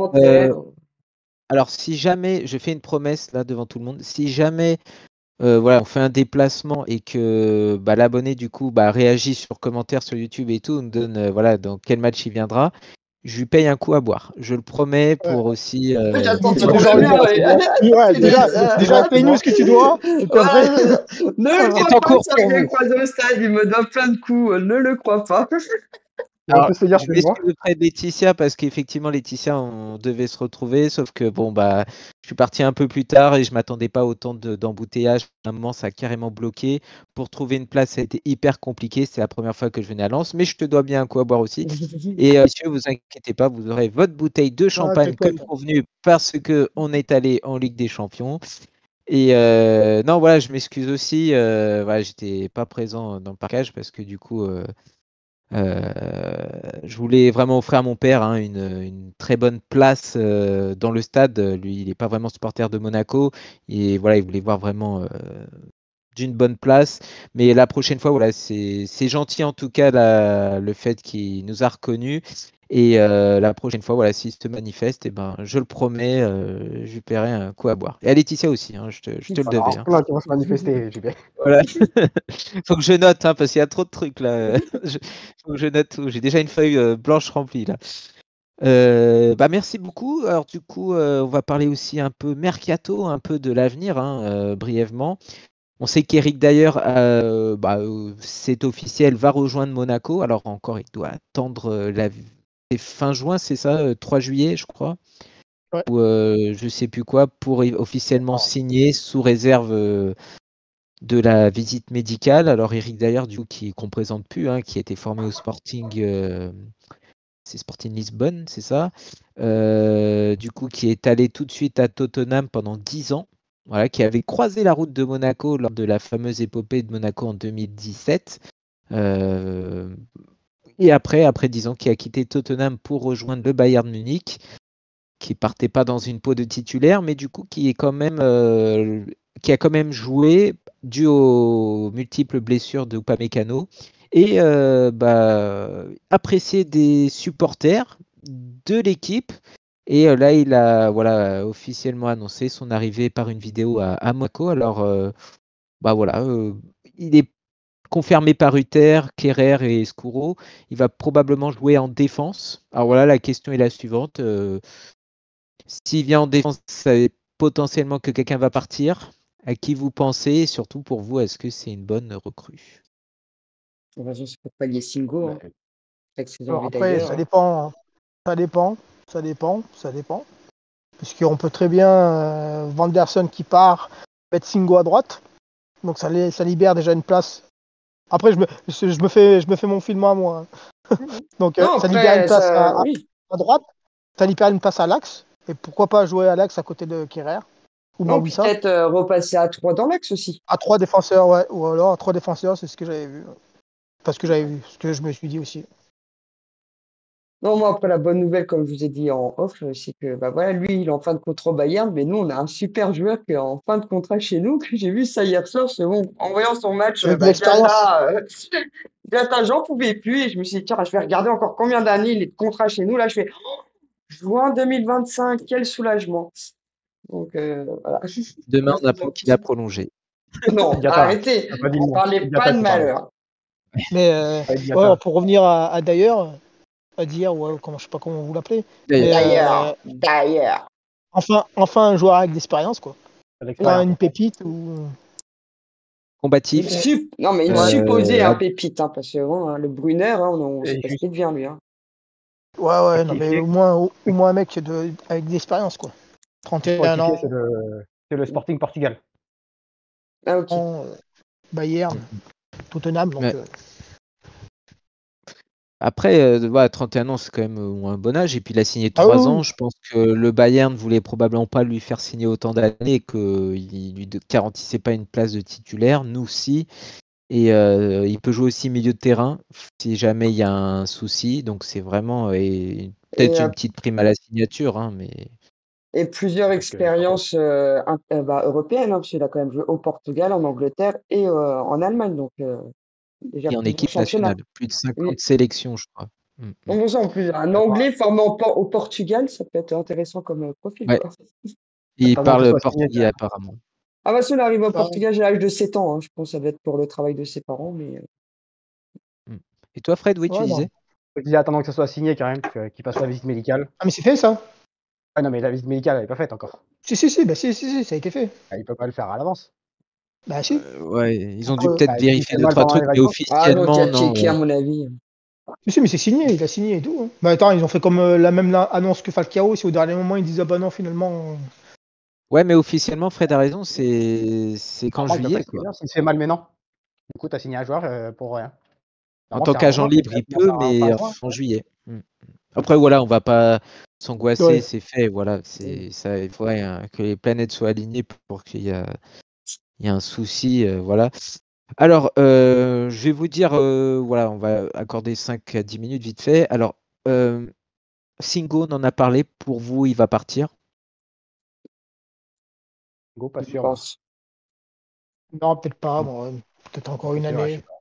alors si jamais, je fais une promesse là devant tout le monde, si jamais voilà, on fait un déplacement et que l'abonné du coup réagit sur commentaire sur YouTube et tout, nous donne voilà dans quel match il viendra, je lui paye un coup à boire. Je le promets pour aussi. J'attends déjà paye-nous ce que tu dois. Et puis après... Ne le crois pas, ça vient croiser au stade, il me donne plein de coups, ne le crois pas. On Alors, peut se dire je tous les mois. m'excuse auprès de Laetitia parce qu'effectivement, Laetitia, on devait se retrouver, sauf que bon, bah, je suis parti un peu plus tard et je m'attendais pas à autant d'embouteillage. À un moment, ça a carrément bloqué. Pour trouver une place, ça a été hyper compliqué. C'est la première fois que je venais à Lens, mais je te dois bien un coup à boire aussi. Et messieurs, vous inquiétez pas, vous aurez votre bouteille de champagne t'inquiète. comme convenu parce que on est allé en Ligue des Champions. Et non, voilà, je m'excuse aussi. Voilà, j'étais pas présent dans le parcage parce que du coup. Je voulais vraiment offrir à mon père une très bonne place dans le stade. Lui, il n'est pas vraiment supporter de Monaco. Et voilà, il voulait voir vraiment d'une bonne place. Mais la prochaine fois, voilà, c'est gentil en tout cas le fait qu'il nous a reconnus. Et la prochaine fois, voilà, s'il se manifeste, eh ben, je le promets, je lui paierai un coup à boire. Et à Laetitia aussi, je te le Voilà, devais. là, qui vont se manifester, JB. Voilà. Faut que je note, parce qu'il y a trop de trucs là. Faut que je note tout. J'ai déjà une feuille blanche remplie là. Merci beaucoup. Alors du coup, on va parler aussi un peu mercato, un peu de l'avenir, brièvement. On sait qu'Eric d'ailleurs, c'est officiel, va rejoindre Monaco. Alors encore, il doit attendre c'est fin juin, c'est ça, 3 juillet, je crois. Ouais. Ou je sais plus quoi, pour officiellement signer sous réserve de la visite médicale. Alors Eric d'ailleurs, du coup, qu'on ne présente plus, qui a été formé au Sporting, c'est Sporting Lisbonne, c'est ça. Du coup, qui est allé tout de suite à Tottenham pendant 10 ans. Voilà, qui avait croisé la route de Monaco lors de la fameuse épopée de Monaco en 2017. Et après 10 ans, qui a quitté Tottenham pour rejoindre le Bayern Munich, qui partait pas dans une peau de titulaire, mais du coup qui a quand même joué dû aux multiples blessures de Upamecano et apprécié des supporters de l'équipe. Et là, il a officiellement annoncé son arrivée par une vidéo à Monaco. Alors, il est confirmé par Hutter, Kerrer et Escuro. Il va probablement jouer en défense. Alors voilà, la question est la suivante. S'il vient en défense, ça veut potentiellement que quelqu'un va partir. À qui vous pensez? Et surtout pour vous, est-ce que c'est une bonne recrue? De toute façon, c'est pour pallier Singo, avec ses Alors envies après, d'ailleurs. ça dépend. Ça dépend. Puisqu'on peut très bien Vanderson qui part, mettre Singo à droite. Donc ça libère déjà une place. Après, je me fais mon film à moi. Donc Non, ça libère une après, place oui. à droite. Ça libère une place à l'axe. Et pourquoi pas jouer à l'axe à côté de Kerrer ou Non, puis Mawissa. peut-être repasser à 3 dans l'axe aussi. À 3 défenseurs, ouais. Ou alors à 3 défenseurs, c'est ce que j'avais vu. Parce que j'avais vu, ce que je me suis dit aussi. Non, moi, après, la bonne nouvelle, comme je vous ai dit en off, c'est que lui, il est en fin de contrat au Bayern, mais nous, on a un super joueur qui est en fin de contrat chez nous, que j'ai vu ça hier soir, c'est bon, en voyant son match, Avec de l'expérience. Diatta, j'en pouvais plus, et je me suis dit, tiens, je vais regarder encore combien d'années il est de contrat chez nous. Là, je fais juin 2025, quel soulagement. Donc, voilà. Demain, on apprend qu'il a prolongé. Non, Diatta, arrêtez, pas dit le nom. parlez Diatta pas de qui parle. malheur. Mais Diatta. pour revenir à d'ailleurs, à dire, je sais pas comment vous l'appelez. D'ailleurs. Enfin un joueur avec d'expérience, quoi. À Pas l'extérieur. une pépite ou. Combatif. Non, mais une Ouais. supposée pépite, parce que le Brunner, on Et sait pas ce juste- qu'il devient, lui. Ouais, non, mais Rectifier. au moins un mec avec de l'expérience, quoi. Pour 31 ans, rectifier, c'est le Sporting Portugal. Ah, ok. Bayern, Tottenham, donc. Ouais. Après, 31 ans, c'est quand même un bon âge. Et puis, il a signé 3 ans. Je pense que le Bayern ne voulait probablement pas lui faire signer autant d'années et qu'il ne lui garantissait pas une place de titulaire. Nous, si. Et il peut jouer aussi milieu de terrain si jamais il y a un souci. Donc, c'est vraiment peut-être une petite prime à la signature. Mais... Et plusieurs expériences européennes, parce qu'il a quand même joué au Portugal, en Angleterre et en Allemagne. Donc, déjà Et en plusieurs équipe championnats. nationale. Plus de 50 Oui. sélections, je crois. Donc, ça, en plus, un Anglais formé au Portugal, ça peut être intéressant comme profil. Ouais. Quoi. Il Attends, parle que ce soit portugais, signé, apparemment. Si on arrive au Ah. Portugal, j'ai l'âge de 7 ans. Je pense que ça va être pour le travail de ses parents. Mais... Et toi, Fred, oui, tu Ouais, disais? Je disais, attendant que ça soit signé quand même, qu'il passe la visite médicale. Ah, mais c'est fait, ça. Ah non, mais la visite médicale, elle n'est pas faite encore. Si, ça a été fait. Ah, il peut pas le faire à l'avance. Bah si. Ouais, ils ont dû Entre- peut-être s'il vérifier fait 2, mal 3 pendant les trucs, mais vacances. Ah non, officiellement, non. checké à mon avis. Si, mais c'est signé, il a signé et tout. Hein. Bah attends, ils ont fait comme la même annonce que Falcao, si au dernier moment ils disent ah bah non, finalement. Ouais, mais officiellement, Fred a raison, c'est qu'en Normalement, ils peuvent pas juillet, le quoi. signer s'il se fait malmenant. Du coup, tu as signé un joueur pour rien. En Normalement, tant c'est qu'agent arrangeant qu'il libre, fasse il signer peut, fin, mais fin juin. en juillet. Après, voilà, on va pas s'angoisser, Ouais. c'est fait. Voilà, ça, il faudrait que les planètes soient alignées pour qu'il y ait un souci. Voilà. Alors, je vais vous dire, voilà, on va accorder 5 à 10 minutes vite fait. Alors, Singo, on en a parlé. Pour vous, il va partir. Go, pas Je sûr. pense. Non, peut-être pas. Bon, peut-être encore une Pas sûr, je sais année. pas.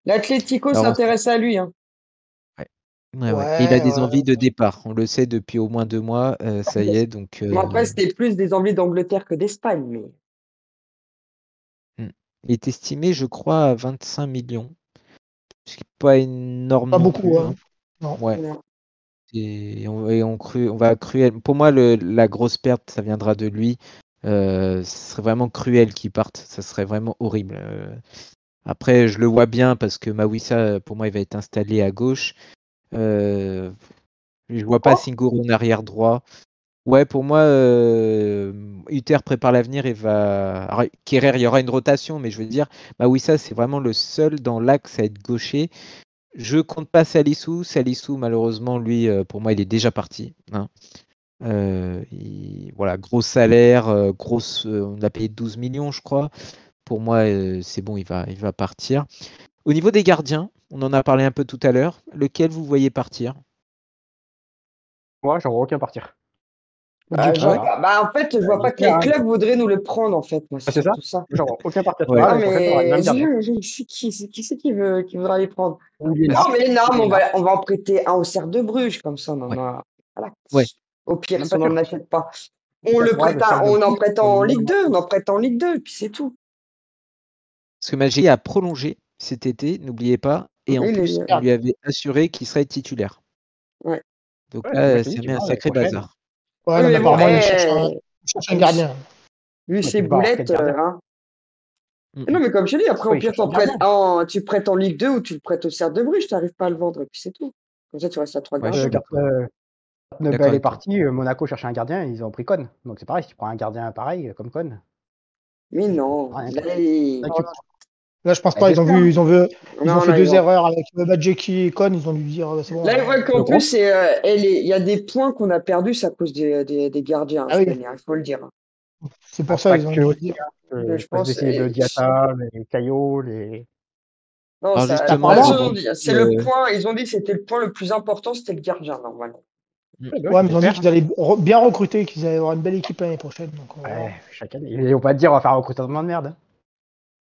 L'Atlético Alors, s'intéresse à lui. Hein. ouais. Ouais. Et il a Ouais, des envies ouais. de départ. On le sait depuis au moins 2 mois. Ça y est, donc. Bon, après, c'était plus des envies d'Angleterre que d'Espagne. Mais... Il est estimé, je crois, à 25 millions. Ce qui n'est pas énorme Pas non beaucoup, plus. hein. Hein. Non. Ouais. Non. On va cruel. Pour moi, la grosse perte, ça viendra de lui. Ce serait vraiment cruel qu'il parte. Ça serait vraiment horrible. Après, je le vois bien parce que Mawissa, pour moi, il va être installé à gauche. Je vois pas Singo en arrière droit. Ouais, pour moi, Uther prépare l'avenir et va. Alors, Kerrer, il y aura une rotation, mais je veux dire, Mawissa, c'est vraiment le seul dans l'axe à être gaucher. Je compte pas Salissou. Salissou, malheureusement, lui, pour moi, il est déjà parti. Hein. Voilà, gros salaire, on a payé 12 millions, je crois. Pour moi, c'est bon, il va partir. Au niveau des gardiens, on en a parlé un peu tout à l'heure. Lequel vous voyez partir? Moi, j'en vois aucun partir. Ducré. En fait, je vois pas J'espère, quel hein. club voudrait nous le prendre, en fait. Moi, c'est C'est ça. surtout ça. J'en vois aucun partir. Tu Ouais. vois, Non, l'année prochaine, t'auras le même mais gardien. qui c'est qui voudra les prendre? Ou il est Non, là. mais non, Il mais est là. on va en prêter un au Cerf de Bruges, comme ça, on en Ouais. a. Voilà. Ouais. Au pire, Même si pas on n'en sûr. achète pas. On le Ouais, prête le Cerf de on en Bruges, prête c'est le en meilleur Ligue 2, on en prête en Ligue 2, et puis c'est tout. Parce que Magic a prolongé cet été, n'oubliez pas. Et en Oui, plus, on lui avait assuré qu'il serait titulaire. ouais. Donc Ouais, moi, là, je te dis, ça tu met un vois, l'année sacré prochaine. bazar. Ouais, Oui, non, mais mais bon, apparemment, il cherche un gardien. vu Mais ses tu peux pas avoir quel boulettes, gardien. hein. Mm, Non, mais comme je te dis, après, au Pourquoi il pire, cherche un gardien? tu prêtes en Ligue 2 ou tu le prêtes au Cerf de Bruges, tu n'arrives pas à le vendre, et puis c'est tout. Comme ça, tu restes à 3 Ouais, je suis gardiens. d'accord. Nebel D'accord est avec toi. parti, Monaco cherchait un gardien, ils ont pris Con. Donc c'est pareil, si tu prends un gardien pareil comme Con, Mais ça non, sert à rien, là, quoi. Là, tu prends. Là, je pense Bah, pas. Ils ont j'espère, vu, hein. ils ont non, fait là, ils deux vont. erreurs avec Badjeki et Con. Ils ont dû dire, c'est bon. Là, je vois Le qu'en plus, groupe. il y a des points qu'on a perdus c'est à cause des gardiens Ah cette oui, année, il faut le dire. c'est Ah, pour ça pas ils ont que dû aussi, dire. hein. Je Faut se pense. décider de Diatta, les Caillot, les. Non, Alors ça. justement, Là, Apparemment, ils je ont rebondis. dit, c'est le point. Ils ont dit que c'était le point le plus important, c'était le gardien, normalement. Ouais, bah, ouais, mais ils ont dit j'espère. qu'ils allaient bien recruter, qu'ils allaient avoir une belle équipe l'année prochaine. Donc on va voir. Ouais, chaque année. Ils vont pas te dire, on va faire un recrutement de merde.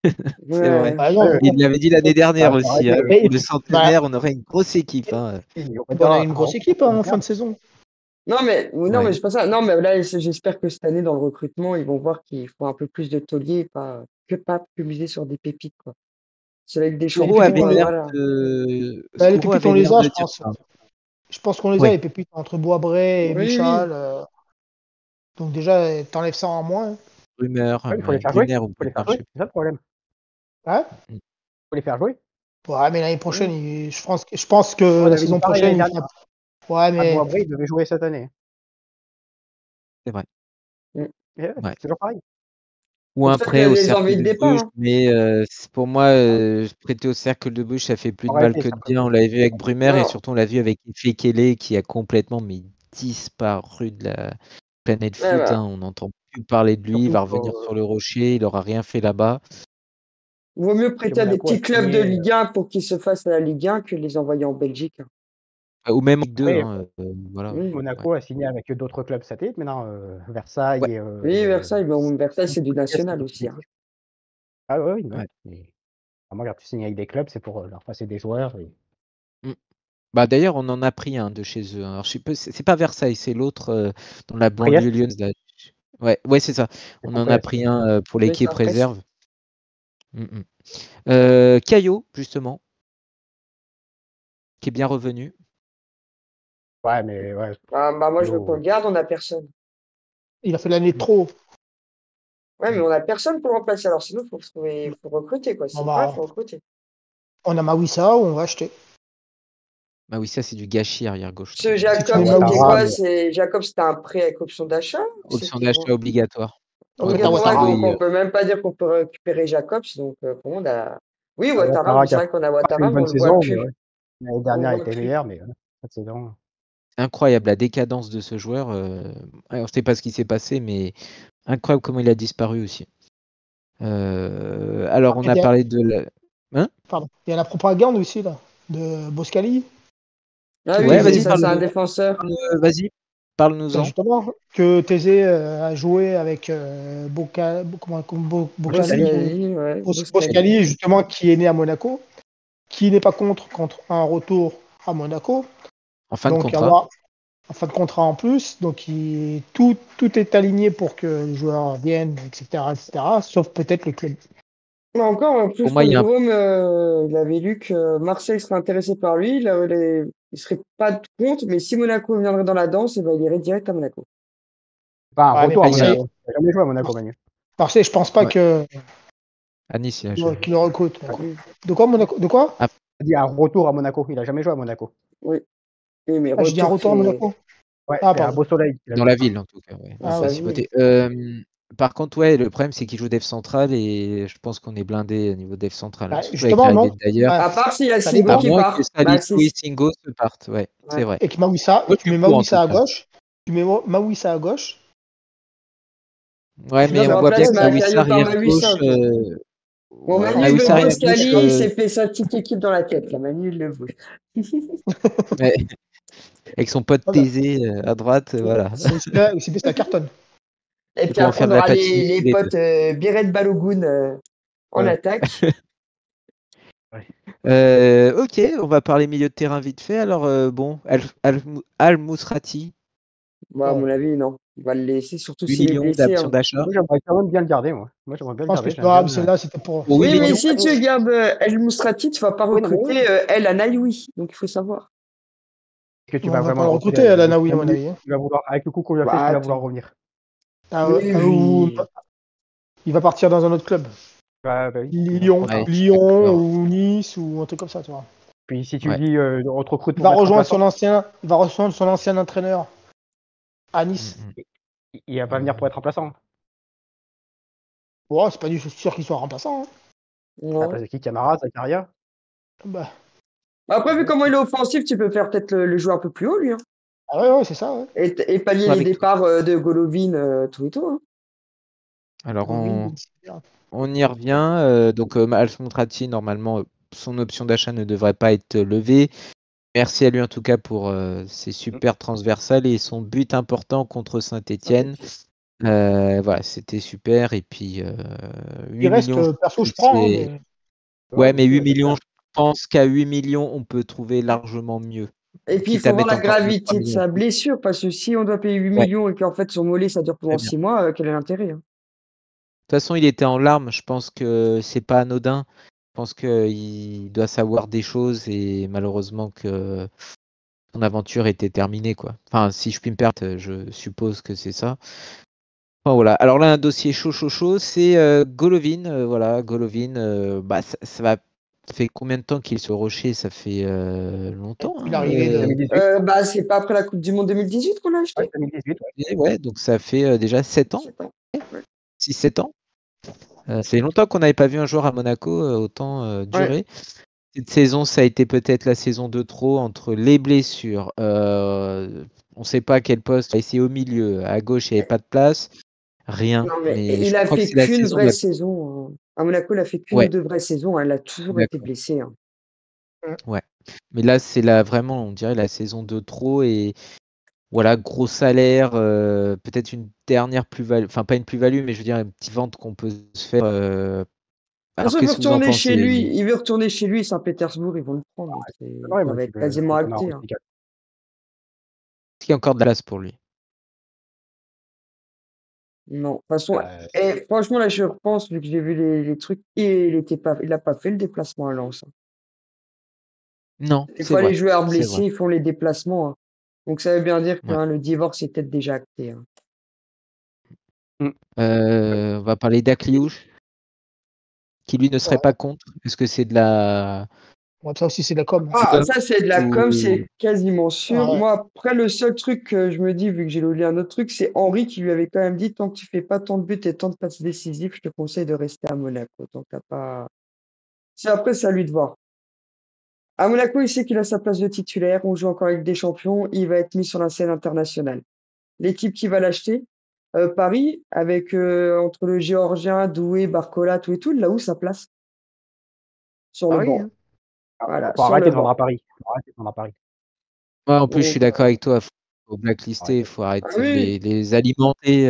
C'est vrai. Ouais. Bah non, Ouais, Il l'avait dit l'année dernière faut aussi. arrêter. Hein. mais, Pour le bah, centenaire, on aurait une grosse équipe. Hein. Ils vont pas te on dire, on a va une faire un grosse équipe recrutement hein, de en fin merde. de saison. Non, mais Ouais. c'est pas ça. Non, mais là, j'espère que cette année, dans le recrutement, ils vont voir qu'il faut un peu plus de tauliers, pas que miser sur des pépites, quoi. C'est avec des Mais les Scuro avait pépites, champions, l'air voilà. les Scuro pépites, avait on les l'air a, de je dire pense. ça. Je pense qu'on les a, Oui. les pépites, entre Boisbray et Oui, oui. Michal. Donc déjà, t'enlèves ça en moins. Rumeur, Ouais, il faut les ouais. faire jouer. Brunner ou Il faut les faire Brunner, je jouer. sais C'est ça le problème. Ouais. Il plus. faut les faire jouer. Ouais, mais l'année prochaine, Oui. je pense que On la avait dit saison pareil l'année prochaine, il dernière. fera. Ouais, À mais Boisbré, il devait jouer cette année. C'est vrai. Mm. Et ouais, Ouais. c'est toujours pareil. Ou Pour un ça qu'il y prêt a au des cercle envies de de départ, Bruges, hein. mais pour moi, prêter au cercle de Bruges, ça fait plus En de mal réalité, que ça de peut bien. On l'avait vu avec Brumer et Non. surtout on l'a vu avec Fekele qui a complètement disparu de la planète Ouais, foot. voilà. Hein. On n'entend plus parler de lui. Il surtout va revenir sur le rocher. Il aura rien fait là-bas. Vaut mieux que prêter à des Monaco a petits clubs de signé. Ligue 1 pour qu'ils se fassent à la Ligue 1 que les envoyer en Belgique. Hein. Ou même en Ligue 2. Après, Hein. Voilà. Oui. Ouais. Monaco a signé avec d'autres clubs satellites maintenant, Versailles Ouais. et Oui, Versailles, bon, Versailles, c'est du Montpellier, c'est national aussi. Hein. définitif. Ah oui, oui. Ouais. Mais vraiment, quand tu signes avec des clubs, c'est pour leur passer des joueurs. Mm. Bah, d'ailleurs, on en a pris un de chez eux. Hein. Alors, je sais pas, c'est pas Versailles, c'est l'autre dans la banlieue Priest, lyonnaise. Là. Ouais, c'est ça. c'est On pour en a Priest. pris un pour Oui, c'est l'équipe un presse. réserve. Caillot, justement, qui est bien revenu. Ouais, mais ouais. Moi, je veux qu'on le garde, on n'a personne. il a fait l'année de trop. Ouais, mais on n'a personne pour le remplacer. Alors, sinon, faut recruter, quoi. Bon, S'il part, il bah, faut recruter. on a Mawissa ou on va acheter. Ah oui, ça c'est du gâchis arrière gauche. Ce Si tu Jacob, mets c'était Maouissa, quoi? Jacob, c'était un prêt avec option d'achat? Option C'était d'achat quoi? obligatoire. Ouattara, Obligatoire, Ouattara. donc on peut même pas dire qu'on peut récupérer Jacobs. Donc pour moi, on a. Oui, Ouattara, Ouattara oui, qui c'est a vrai qu'on a pas fait Ouattara, une mais on bonne le voit saison, mais plus. ouais. L'année On le dernière voit était plus. meilleure, mais cette saison. Incroyable la décadence de ce joueur. On ne sait pas ce qui s'est passé, mais incroyable comment il a disparu aussi. Alors on Après, a il y a, parlé de Hein pardon, il y a la propagande aussi, là, de Boscali. Ah oui, Ouais, ils ont dit vas-y, ça, c'est un parle-nous. défenseur. Vas-y, Ben, parle-nous-en. justement, que Thésée a joué avec Bocali, Boscali, ouais, Boscali. Boscali, justement, qui est né à Monaco, qui n'est pas contre un retour à Monaco. En fin de Donc, contrat. avoir en fin de contrat en plus. Donc, tout est aligné pour que les joueurs viennent, etc., sauf peut-être le club. Mais encore, en plus, Pour moi, il y a un Jérôme, il avait lu que Marseille serait intéressé par lui. Il serait pas contre, mais si Monaco viendrait dans la danse, eh ben, il irait direct à Monaco. Pas un Ouais, mais retour à Marseille, Monaco. Il a jamais joué à Monaco, Manu. Marseille, je pense pas Ouais. que à Nice, il a joué. qu'il le recrute. Oui, De quoi Monaco? De quoi? Ah, Il a dit un retour à Monaco. Il a jamais joué à Monaco. oui. Oui, mais Ah, j'ai dit un retour à c'est Monaco. Ouais, Ah, c'est un pardon. beau soleil. Il a Dans joué. la ville, en tout cas. Ouais. dans Ah, C'est ouais. sa principauté. ville. Par contre, ouais, le problème, c'est qu'il joue dev central et je pense qu'on est blindé au niveau dev central. Bah, Surtout avec justement, l'arrivée non. d'ailleurs. Ouais, À part s'il y a ça Singo À dépend. qui moins que part. Bah, Salito et Singo se partent, ouais, c'est ouais. vrai. Et que Maouissa, Moi, je tu suis mets pour, en Maouissa tout à cas. gauche. Tu mets Maouissa à gauche. Ouais, Tu mais donnes on Tu la voit bien remplaces que place. Maouissa Makayo par arrière Maluissa, gauche. ok. Bon, Ouais, Manu, il veut Maouissa arrière gauche. Boscali, il s'est fait sa petite équipe dans la tête. Là, Manu, il le veut. Ouais, avec son pote Voilà. Thésée à droite, voilà. C'est bien, ça cartonne. Et Ils puis pourront après, faire on de la aura patine tous les les deux. potes Biret Balogun en Ouais. attaque. Ok, on va parler milieu de terrain vite fait. Alors, bon, Al-Mousrati, Bah, à Bon. mon avis, non. On va le laisser, surtout 8 s'il est millions blessé. d'options Hein. d'achat. Moi, j'aimerais quand même bien le garder, moi. Moi, j'aimerais bien Je le pense que garder. c'est J'aime bien. celle-là, c'était pour. Pour 8 Oui, mais millions. si tu gardes El Moustrati, tu vas pas Oui, non, mais oui. recruter El Anaïoui. Donc, il faut savoir. Est-ce que tu On vas va pas vraiment le recruter recruter, Lanaoui, à mon avis. Il va vouloir, avec le coup qu'on lui a fait, Bah, est-ce qu'il va attends. vouloir revenir? Oui, Ou oui. il va partir dans un autre club. Bah oui. Lyon, Ouais, Lyon d'accord. ou Nice ou un truc comme ça, tu vois. Puis si tu Ouais. dis on te recrute Il pour va être rejoindre remplaçant, son ancien entraîneur à Nice. il va pas venir pour être remplaçant. Bon, c'est pas du tout sûr qu'il soit remplaçant. Hein. À la Non. place de qui? Camara, Zakaria? Bah, Après, vu comment il est offensif, tu peux faire peut-être le jouer un peu plus haut, lui. Hein. ah ouais, c'est ça. Ouais. Et pallier les Avec- départs de Golovin, tout et tout. Hein. Alors, Covid, on y revient. Donc, Al-Mousrati, normalement, son option d'achat ne devrait pas être levée. Merci à lui, en tout cas, pour ses super transversales et son but important contre Saint-Etienne. Voilà, c'était super. Et puis, 8 il reste, millions, je perso, pense je que prends. Hein, c'est. mais... Ouais, mais 8 millions, je pense qu'à 8 millions, on peut trouver largement mieux. Et puis, il Quitte à faut voir mettre la encore 2-3 gravité de millions. sa blessure, parce que si on doit payer 8 Ouais, millions et qu'en fait, son mollet, ça dure pendant très bien. 6 mois, quel est l'intérêt? Hein. De toute façon, il était en larmes. Je pense que c'est pas anodin. Je pense qu'il doit savoir des choses et malheureusement que son aventure était terminée, quoi. Enfin, si je puis me perdre, je suppose que c'est ça. Enfin, voilà. Alors là, un dossier chaud, c'est Golovin. Voilà, Golovin. Bah, ça va. Ça fait combien de temps qu'il est sur Rocher? Ça fait longtemps. Il est arrivé de. 2018. Bah, c'est pas après la Coupe du Monde 2018 qu'on l'a acheté? Ouais, 2018. Ouais. Ouais, donc ça fait déjà 7 ans. 7 ans. Ouais. 6-7 ans. Ça fait longtemps qu'on n'avait pas vu un joueur à Monaco autant durer. Cette saison, ça a été peut-être la saison de trop entre les blessures. On ne sait pas à quel poste. On a essayé au milieu. À gauche, il n'y avait pas de place. Rien. Non, mais Mais je il a crois que fait c'est la qu'une saison vraie saison. Hein. À Monaco, il a fait qu'une ou Ouais, deux vraies saisons. Elle a toujours été d'accord. blessée. Hein. Ouais. Mais là, c'est vraiment, on dirait, la saison de trop. Et voilà, gros salaire. Peut-être une dernière plus-value. Enfin, pas une plus-value, mais je veux dire, une petite vente qu'on peut se faire. De Alors, toute façon, qu'est-ce que vous en pensez? il veut retourner chez lui, Saint-Pétersbourg, ils vont le prendre. Donc Ouais, ça moi, va tu être peux quasiment retourner en acté. Hein. Russie. Est-ce qu'il y a encore de la place pour lui? Non, de toute façon, Euh, et franchement, là, je repense, vu que j'ai vu les trucs, il n'a pas fait le déplacement à Lens. Hein. Non, Des c'est fois, les vrai. joueurs C'est blessés, vrai. ils font les déplacements. Hein. Donc, ça veut bien dire que Ouais. le divorce est peut-être déjà acté. Hein. On va parler d'Akliouche, qui lui ne serait Ouais. pas contre. Est-ce que c'est de la Bon, ça aussi, c'est de la com. Ah, ça, c'est de la com, Ou- c'est quasiment sûr. Ouais. Moi, après, le seul truc que je me dis, vu que j'ai lu un autre truc, c'est Henri qui lui avait quand même dit, tant que tu fais pas tant de buts et tant de passes décisives, je te conseille de rester à Monaco. Donc, t'as pas. C'est après, c'est à lui de voir. À Monaco, il sait qu'il a sa place de titulaire. On joue encore avec des champions. Il va être mis sur la scène internationale. L'équipe qui va l'acheter, Paris, avec entre le Géorgien, Doué, Barcola, tout et tout, là où sa place? Sur le Paris, banc. hein. Voilà, Faut sur le arrêter de vendre banc. à Paris. Faut arrêter de vendre à Paris. Ouais, en plus, je suis Donc, d'accord avec toi. Faut blacklister, il Arrêter. faut ah arrêter de oui, les alimenter.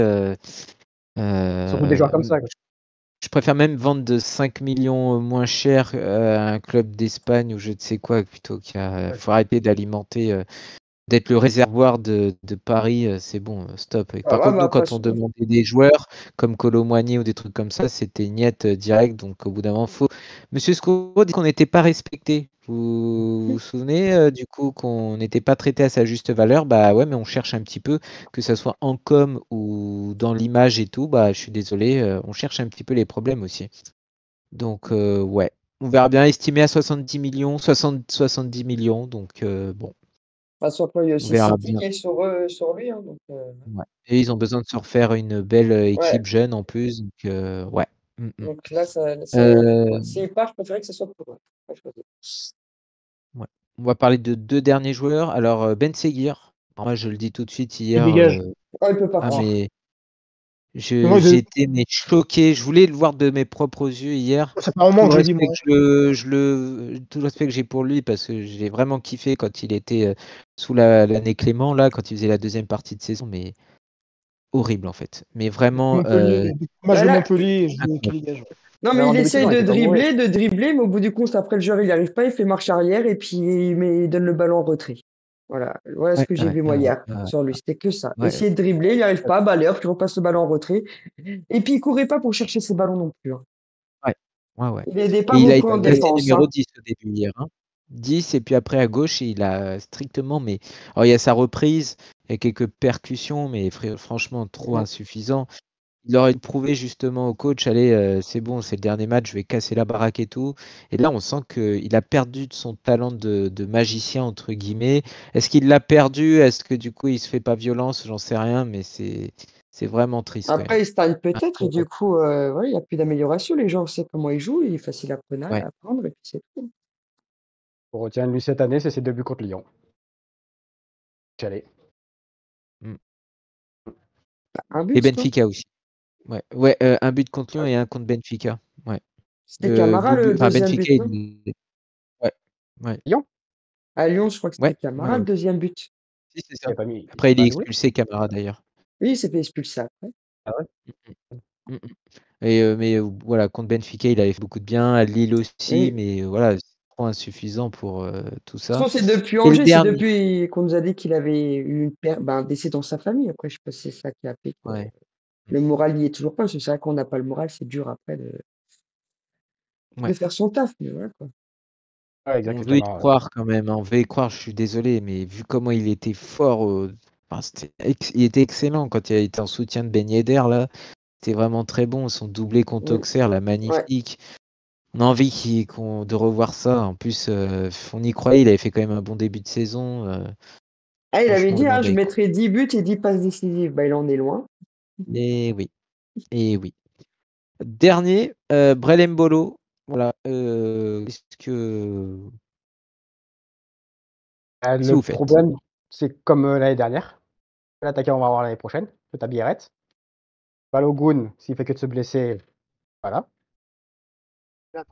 Surtout des joueurs comme Euh, ça. Je préfère même vendre de 5 millions moins cher à un club d'Espagne ou je ne sais quoi plutôt qu'il faut arrêter d'alimenter, d'être le réservoir de Paris, c'est bon, stop. Et ah par ouais, contre, bah nous, après, quand on demandait des joueurs comme Kolo Muani ou des trucs comme ça, c'était niet direct. Donc au bout d'un moment, faut. Monsieur Scoro dit qu'on n'était pas respecté. Vous vous souvenez du coup qu'on n'était pas traité à sa juste valeur? Bah ouais, mais on cherche un petit peu, que ça soit en com ou dans l'image et tout. Bah je suis désolé, on cherche un petit peu les problèmes aussi. Donc ouais, on verra bien, estimé à 70 millions, 70 millions. Donc bon, de toute façon, il y a on aussi verra City bien. qui est sur lui. Hein, donc, Ouais. Et ils ont besoin de se refaire une belle ouais. équipe jeune en plus. Donc, ouais. Donc là, Euh, s'il part, je préférais que ce soit pour eux. Pas choisi. ouais. On va parler de deux derniers joueurs. Alors, Ben Seguir. Alors, moi, je le dis tout de suite Il hier. dégage. Ah, il peut Ah, Oh. partir. mais Mais moi, j'ai été choqué. Je voulais le voir de mes propres yeux hier. ça fait un moment Tout le que je le dis, respect moi. que tout le respect que j'ai pour lui parce que j'ai vraiment kiffé quand il était sous l'année Clément, là, quand il faisait la deuxième partie de saison. Mais horrible, en fait. Mais vraiment Montpellier. Match Bah de là, Montpellier, je dis qu'il incroyable. dégage. non, Mais mais en il début de essaye saison, il de était pas mauvais. dribbler, mais au bout du compte, après le joueur, il n'y arrive pas, il fait marche arrière et puis il donne le ballon en retrait. Voilà ce Ouais, que j'ai ouais, vu moi ouais, hier ouais, sur lui, c'était que ça. ouais, Essayer de dribbler, il n'y arrive pas, bah allez hop, tu repasses le ballon en retrait. Et puis il courait pas pour chercher ses ballons non plus. Hein. ouais, ouais, ouais. Il n'aidait pas Et il a beaucoup en été placé défense. numéro Hein. 10 au début hier. 10 et puis après à gauche, il a strictement. Mais alors, il y a sa reprise, il y a quelques percussions, mais franchement trop Mm. insuffisant. Il aurait prouvé justement au coach, allez, c'est bon, c'est le dernier match, je vais casser la baraque et tout. Et là, on sent qu'il a perdu de son talent de magicien, entre guillemets. Est-ce qu'il l'a perdu? Est-ce que du coup, il se fait pas violence? J'en sais rien, mais c'est vraiment triste quand même. Après, il stagne peut-être et du coup, ouais, il n'y a plus d'amélioration. Les gens savent comment il joue, il est facile à Ouais. apprendre et puis c'est tout. Pour retenir lui cette année, c'est ses 2 buts contre Lyon. Allez. Un Et but, toi? Benfica aussi. Ouais, ouais, un but contre Lyon et un contre Benfica. Ouais. C'était Camara Beau but. le Enfin, deuxième but, Benfica, non? ouais, ouais, Lyon? À Lyon, je crois que ouais, c'était ouais, Camara le ouais. deuxième but. Si, c'est Il ça. a pas mis Après, il est pas doublé? expulsé, Camara d'ailleurs. Oui, il s'est fait expulser après. Ah ouais? Mm, mm. Mais voilà, contre Benfica, il avait fait beaucoup de bien. À Lille aussi, Oui. mais voilà, c'est trop insuffisant pour tout De toute ça. façon, c'est depuis Et le Angers, c'est dernier. depuis qu'on nous a dit qu'il avait eu un décès dans sa famille. Après, je sais pas si c'est ça qui a fait que Ouais, le moral n'y est toujours pas. Parce que c'est vrai qu'on n'a pas le moral, c'est dur après de ouais. faire son taf. Mais voilà, quoi. Ouais, exact, On les veut y camarades. croire quand même, hein. On veut y croire, je suis désolé, mais vu comment il était fort, enfin, il était excellent quand il a été en soutien de Ben Yedder, là. C'était vraiment très bon. Son doublé contre Mm. Auxerre, là, Ouais. magnifique. On a envie de revoir ça. En plus, on y croyait, il avait fait quand même un bon début de saison. Ah, il avait Franchement, dit, le hein, monde a je y cru. mettrais 10 buts et 10 passes décisives. Bah, il en est loin. Et oui, et oui. Dernier, Brel Mbolo. Voilà. Qu'est-ce que Le vous faites? problème, c'est comme l'année dernière. L'attaquant, on va voir l'année prochaine, le Tabierret. Balogun, s'il fait que de se blesser, voilà.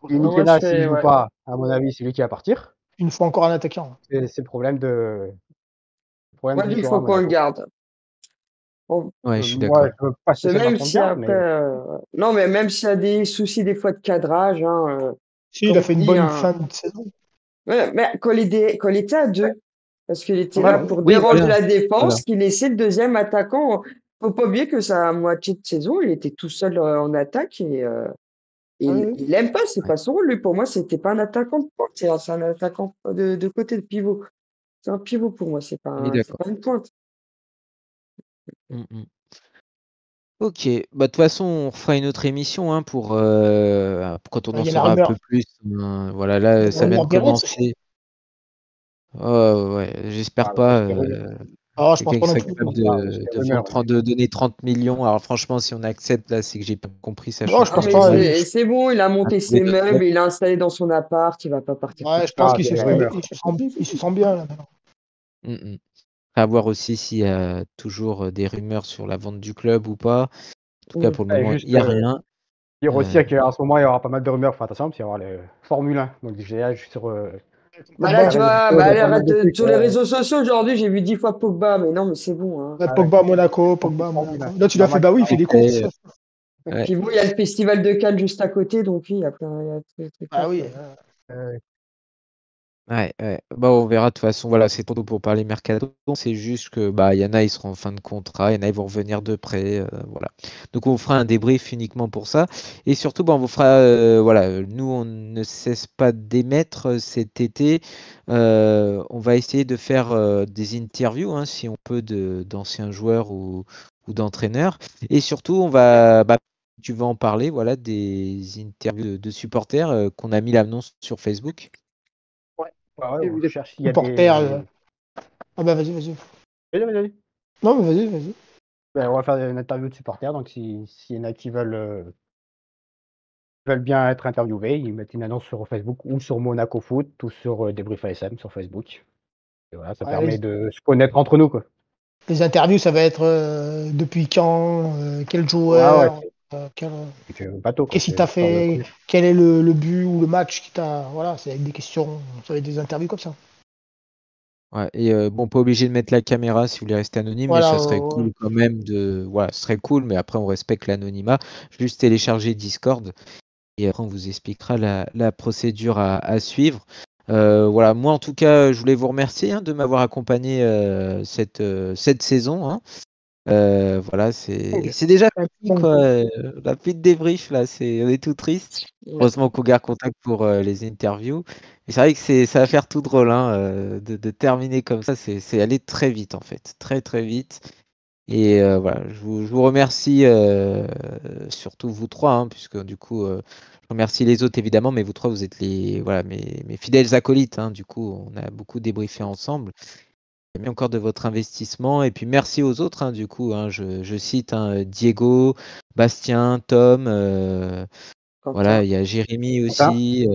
Et Non, moi, Nikena, s'il joue ouais. pas, à mon avis, c'est lui qui va partir. Une fois encore un attaquant. C'est le problème de Moi, je dis, il victoire à faut qu'on le Monaco. garde. Bon, Ouais, je suis Moi, d'accord. je veux pas c'est spécialement même qu'on le si garde, après, mais non, mais même s'il y a des soucis des fois de cadrage, hein, Si, il comme a on fait une dit, bonne hein, fin de saison. ouais, mais quand il était à deux, parce qu'il était en là ballon. pour Oui, déranger voilà. la Voilà. défense, qu'il laissait le deuxième attaquant. Faut pas oublier que sa moitié de saison, il était tout seul en attaque et Ah oui, oui. il aime pas, c'est Ouais. pas son rôle. Lui, pour moi, c'était pas un attaquant de pointe, c'est un attaquant de côté de pivot. C'est un pivot pour moi, On est c'est d'accord. pas une pointe. Mm, mm. Ok, bah de toute façon, on fera une autre émission hein, pour quand on Il en y a la saura un rumeur. peu plus. Voilà, Il y a là, la ça vient de rumeur Pérez aussi. commencer. Ouais, j'espère pas. Ah, je pense Quelqu'un pas qui non serait plus. capable C'est des de rumeurs. de donner 30 millions. Alors franchement, si on accepte, là, c'est que j'ai pas compris, ça Non, change je Non, pense mais quelque pas. chose. c'est bon, il a monté Mais ses meubles, il l'a installé dans son appart, il va pas partir tout Ouais, de je pense suite. qu'il c'est se des sent, rumeurs. il se sent bien là maintenant. Mm, mm. À voir aussi s'il y a toujours des rumeurs sur la vente du club ou pas. En tout cas, Mm. pour le Et moment, il juste n'y a rien. dire aussi qu'en ce moment, il y aura pas mal de rumeurs. Enfin, attention, parce qu'il y aura le Formule 1. Donc, j'ai sur Bah là, Pogba, tu les réseaux vois, sociaux, bah il y a allez, pas mal arrête de trucs. sur les réseaux sociaux aujourd'hui, j'ai vu 10 fois Pogba, mais non, mais c'est bon, hein. ouais, Ah ouais. Pogba à Monaco, Beaucoup Pogba à de Formule Monaco. 1. Là, tu Pas l'as fait, mal bah qui oui, il fait parlent. des courses. Ouais. Puis vous, il y a le festival de Cannes juste à côté, donc oui, il y a plein de trucs à Ah oui. faire. Ouais. Bah, on verra de toute façon. Voilà, c'est pour parler mercato. C'est juste que bah, il y en a, ils seront en fin de contrat, il y en a, ils vont revenir de près. Voilà. Donc on fera un débrief uniquement pour ça. Et surtout, bah, on vous fera. Voilà, nous, on ne cesse pas d'émettre cet été. On va essayer de faire des interviews, hein, si on peut, d'anciens joueurs ou d'entraîneurs. Et surtout, on va. Bah, tu vas en parler, voilà, des interviews de supporters qu'on a mis l'annonce sur Facebook. Ouais, Et on vous êtes cherche s'il y a supporter. des. Ah bah vas-y. Vas-y. Non, mais vas-y. Ben, on va faire une interview de supporters. Donc, s'il y en a qui veulent bien être interviewés, ils mettent une annonce sur Facebook ou sur Monaco Foot ou sur Débrief ASM sur Facebook. Et voilà, ça Ouais, permet de se connaître entre nous, quoi. les interviews, ça va être depuis quand, quel Ouais, joueur, c'est bateau, quoi. qu'est-ce qu'il C'est t'a histoire de fait, connaître. quel est le but ou le match qui t'a. Voilà, c'est avec des questions, ça va être des interviews comme ça. Ouais, et bon, pas obligé de mettre la caméra si vous voulez rester anonyme, mais Voilà, ça serait cool quand même de. Voilà, ce serait cool, mais après on respecte l'anonymat. Juste télécharger Discord et après on vous expliquera la procédure à suivre. Voilà, moi en tout cas, je voulais vous remercier hein, de m'avoir accompagné cette saison. Hein. Voilà, c'est déjà fini bon, quoi. On a plus de débrief là, on est tout triste. Ouais. Heureusement qu'on garde contact pour les interviews. Et c'est vrai que ça va faire tout drôle hein, de terminer comme ça. C'est aller très vite en fait, très très vite. Et voilà, je vous remercie surtout vous trois, hein, puisque du coup, je remercie les autres évidemment, mais vous trois, vous êtes voilà, mes fidèles acolytes. Hein, du coup, on a beaucoup débriefé ensemble. Merci encore de votre investissement et puis merci aux autres. Hein, du coup, hein, je cite hein, Diego, Bastien, Tom. Quentin. Voilà, il y a Jérémy Quentin. aussi,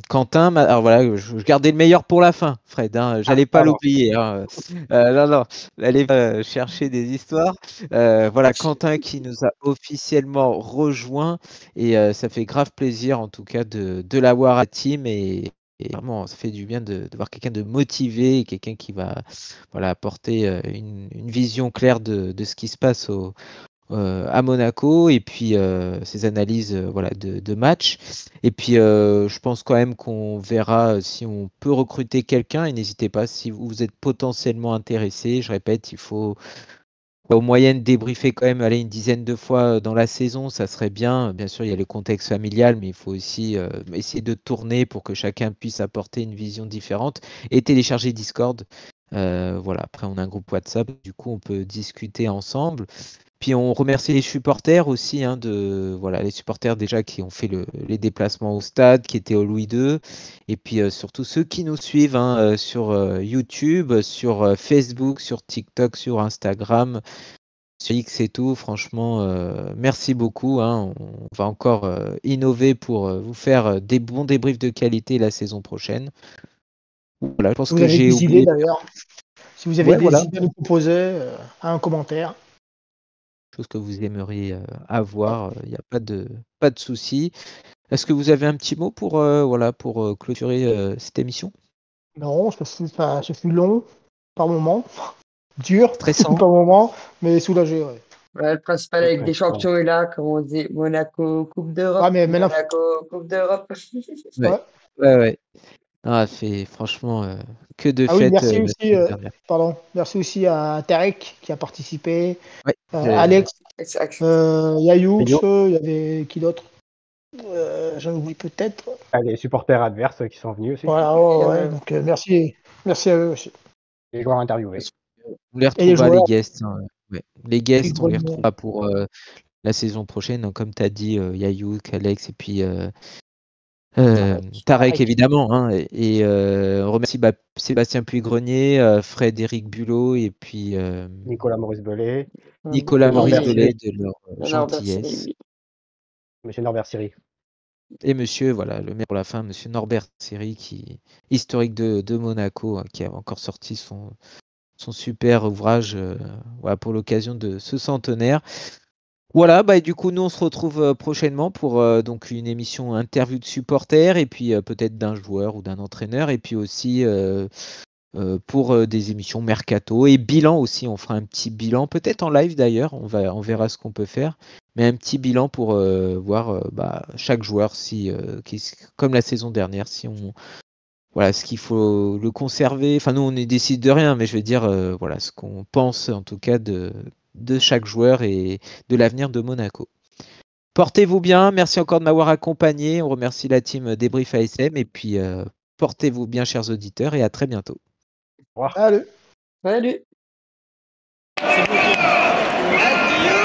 Quentin. Alors voilà, je gardais le meilleur pour la fin, Fred. Hein, j'allais pas Pardon. l'oublier. Hein. Non, allez pas chercher des histoires. Voilà, Quentin qui nous a officiellement rejoint et ça fait grave plaisir en tout cas de l'avoir à team et vraiment ça fait du bien de voir quelqu'un de motivé et quelqu'un qui va voilà apporter une vision claire de ce qui se passe à Monaco et puis ses analyses voilà, de match. Et puis je pense quand même qu'on verra si on peut recruter quelqu'un et n'hésitez pas si vous êtes potentiellement intéressé. Je répète, il faut au moyenne débriefer quand même aller une dizaine de fois dans la saison, ça serait bien. Bien sûr, il y a le contexte familial, mais il faut aussi essayer de tourner pour que chacun puisse apporter une vision différente et télécharger Discord. Voilà, après on a un groupe WhatsApp, du coup on peut discuter ensemble. Puis on remercie les supporters aussi, hein, voilà, les supporters déjà qui ont fait les déplacements au stade, qui étaient au Louis II, et puis surtout ceux qui nous suivent hein, sur YouTube, sur Facebook, sur TikTok, sur Instagram, sur X et tout. Franchement, merci beaucoup. Hein. On va encore innover pour vous faire des bons débriefs de qualité la saison prochaine. Voilà, je pense si vous que avez j'ai des idées oublié. d'ailleurs, si vous avez Ouais, voilà. des idées à nous proposer, un commentaire. Chose que vous aimeriez avoir, il n'y a pas de souci. Est-ce que vous avez un petit mot pour, voilà, pour clôturer cette émission? Non, ce fut long par moment, dur Stressant. par moment, mais soulagé. Ouais. Ouais, le principal avec des champions est là, comme on dit, Monaco, Coupe d'Europe, Ah, mais maintenant, Monaco, Coupe d'Europe. Ouais, ouais. ouais. Ah, fait franchement que de Ah oui, fêtes merci la aussi, semaine dernière. merci aussi à Tarek qui a participé, Ouais, Alex, Yayoux, Yo. il y avait qui d'autre? J'en oublie peut-être. Les supporters adverses qui sont venus aussi. Voilà, ouais. Donc merci à eux aussi. Les joueurs interviewés. on les Et les retrouvera les joueurs. guests. Hein. Ouais. Les guests, on les Grenier. retrouvera pour la saison prochaine. Donc, comme tu as dit, Yayouk, Alex et puis Tarek, évidemment. Hein, et on remercie Sébastien Puy-Grenier, Frédéric Bulot et puis Nicolas Maurice-Belay, Nicolas Norbert Maurice-Belay Siri. de leur Norbert gentillesse. Siri, oui. Monsieur Norbert Siri. Et monsieur, voilà, le maire pour la fin, monsieur Norbert Siri, qui historique de Monaco, hein, qui a encore sorti son super ouvrage voilà, pour l'occasion de ce centenaire. Voilà, bah, et du coup, nous, on se retrouve prochainement pour donc une émission interview de supporters et puis peut-être d'un joueur ou d'un entraîneur et puis aussi pour des émissions mercato et bilan aussi. On fera un petit bilan, peut-être en live d'ailleurs, on verra ce qu'on peut faire, mais un petit bilan pour voir chaque joueur, si, comme la saison dernière, si on. Voilà, ce qu'il faut le conserver. Enfin, nous, on ne décide de rien, mais je veux dire, voilà, ce qu'on pense en tout cas de chaque joueur et de l'avenir de Monaco. Portez-vous bien, merci encore de m'avoir accompagné. On remercie la team Débrief ASM et puis portez-vous bien, chers auditeurs, et à très bientôt. Au revoir. Salut. Salut. Adieu